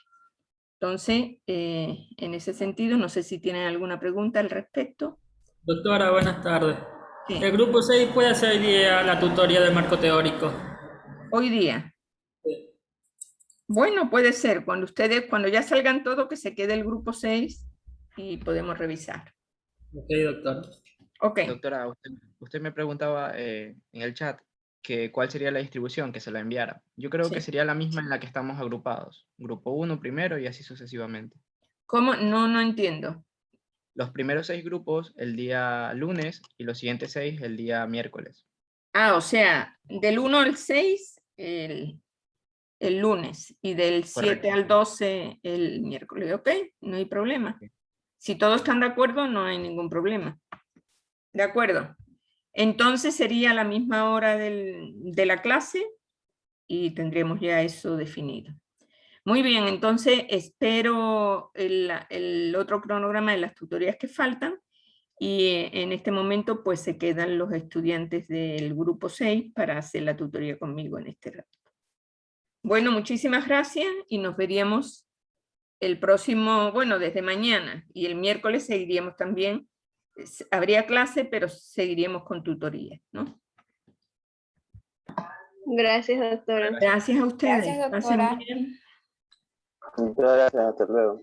Entonces, en ese sentido, no sé si tienen alguna pregunta al respecto. Doctora, buenas tardes. Sí. ¿El grupo 6 puede hacer hoy día la tutoría del marco teórico? Hoy día. Sí. Bueno, puede ser. Cuando ya salgan todos, que se quede el grupo 6 y podemos revisar. Ok, doctor. Ok. Doctora, usted me preguntaba en el chat que cuál sería la distribución que se la enviara. Yo creo que sería la misma en la que estamos agrupados. Grupo 1 primero y así sucesivamente. ¿Cómo? No entiendo. Los primeros 6 grupos el día lunes y los siguientes 6 el día miércoles. Ah, o sea, del 1 al 6 el lunes y del 7 al 12 el miércoles, ¿ok? No hay problema. Si todos están de acuerdo, no hay ningún problema. ¿De acuerdo? Entonces sería la misma hora de la clase y tendremos ya eso definido. Muy bien, entonces espero el otro cronograma de las tutorías que faltan y en este momento pues se quedan los estudiantes del grupo 6 para hacer la tutoría conmigo en este rato. Bueno, muchísimas gracias y nos veríamos el próximo, bueno, desde mañana y el miércoles seguiríamos también. Habría clase, pero seguiríamos con tutoría, ¿no? Gracias, doctora. Gracias a ustedes. Gracias, Pasen doctora. bien. Muchas gracias, hasta luego.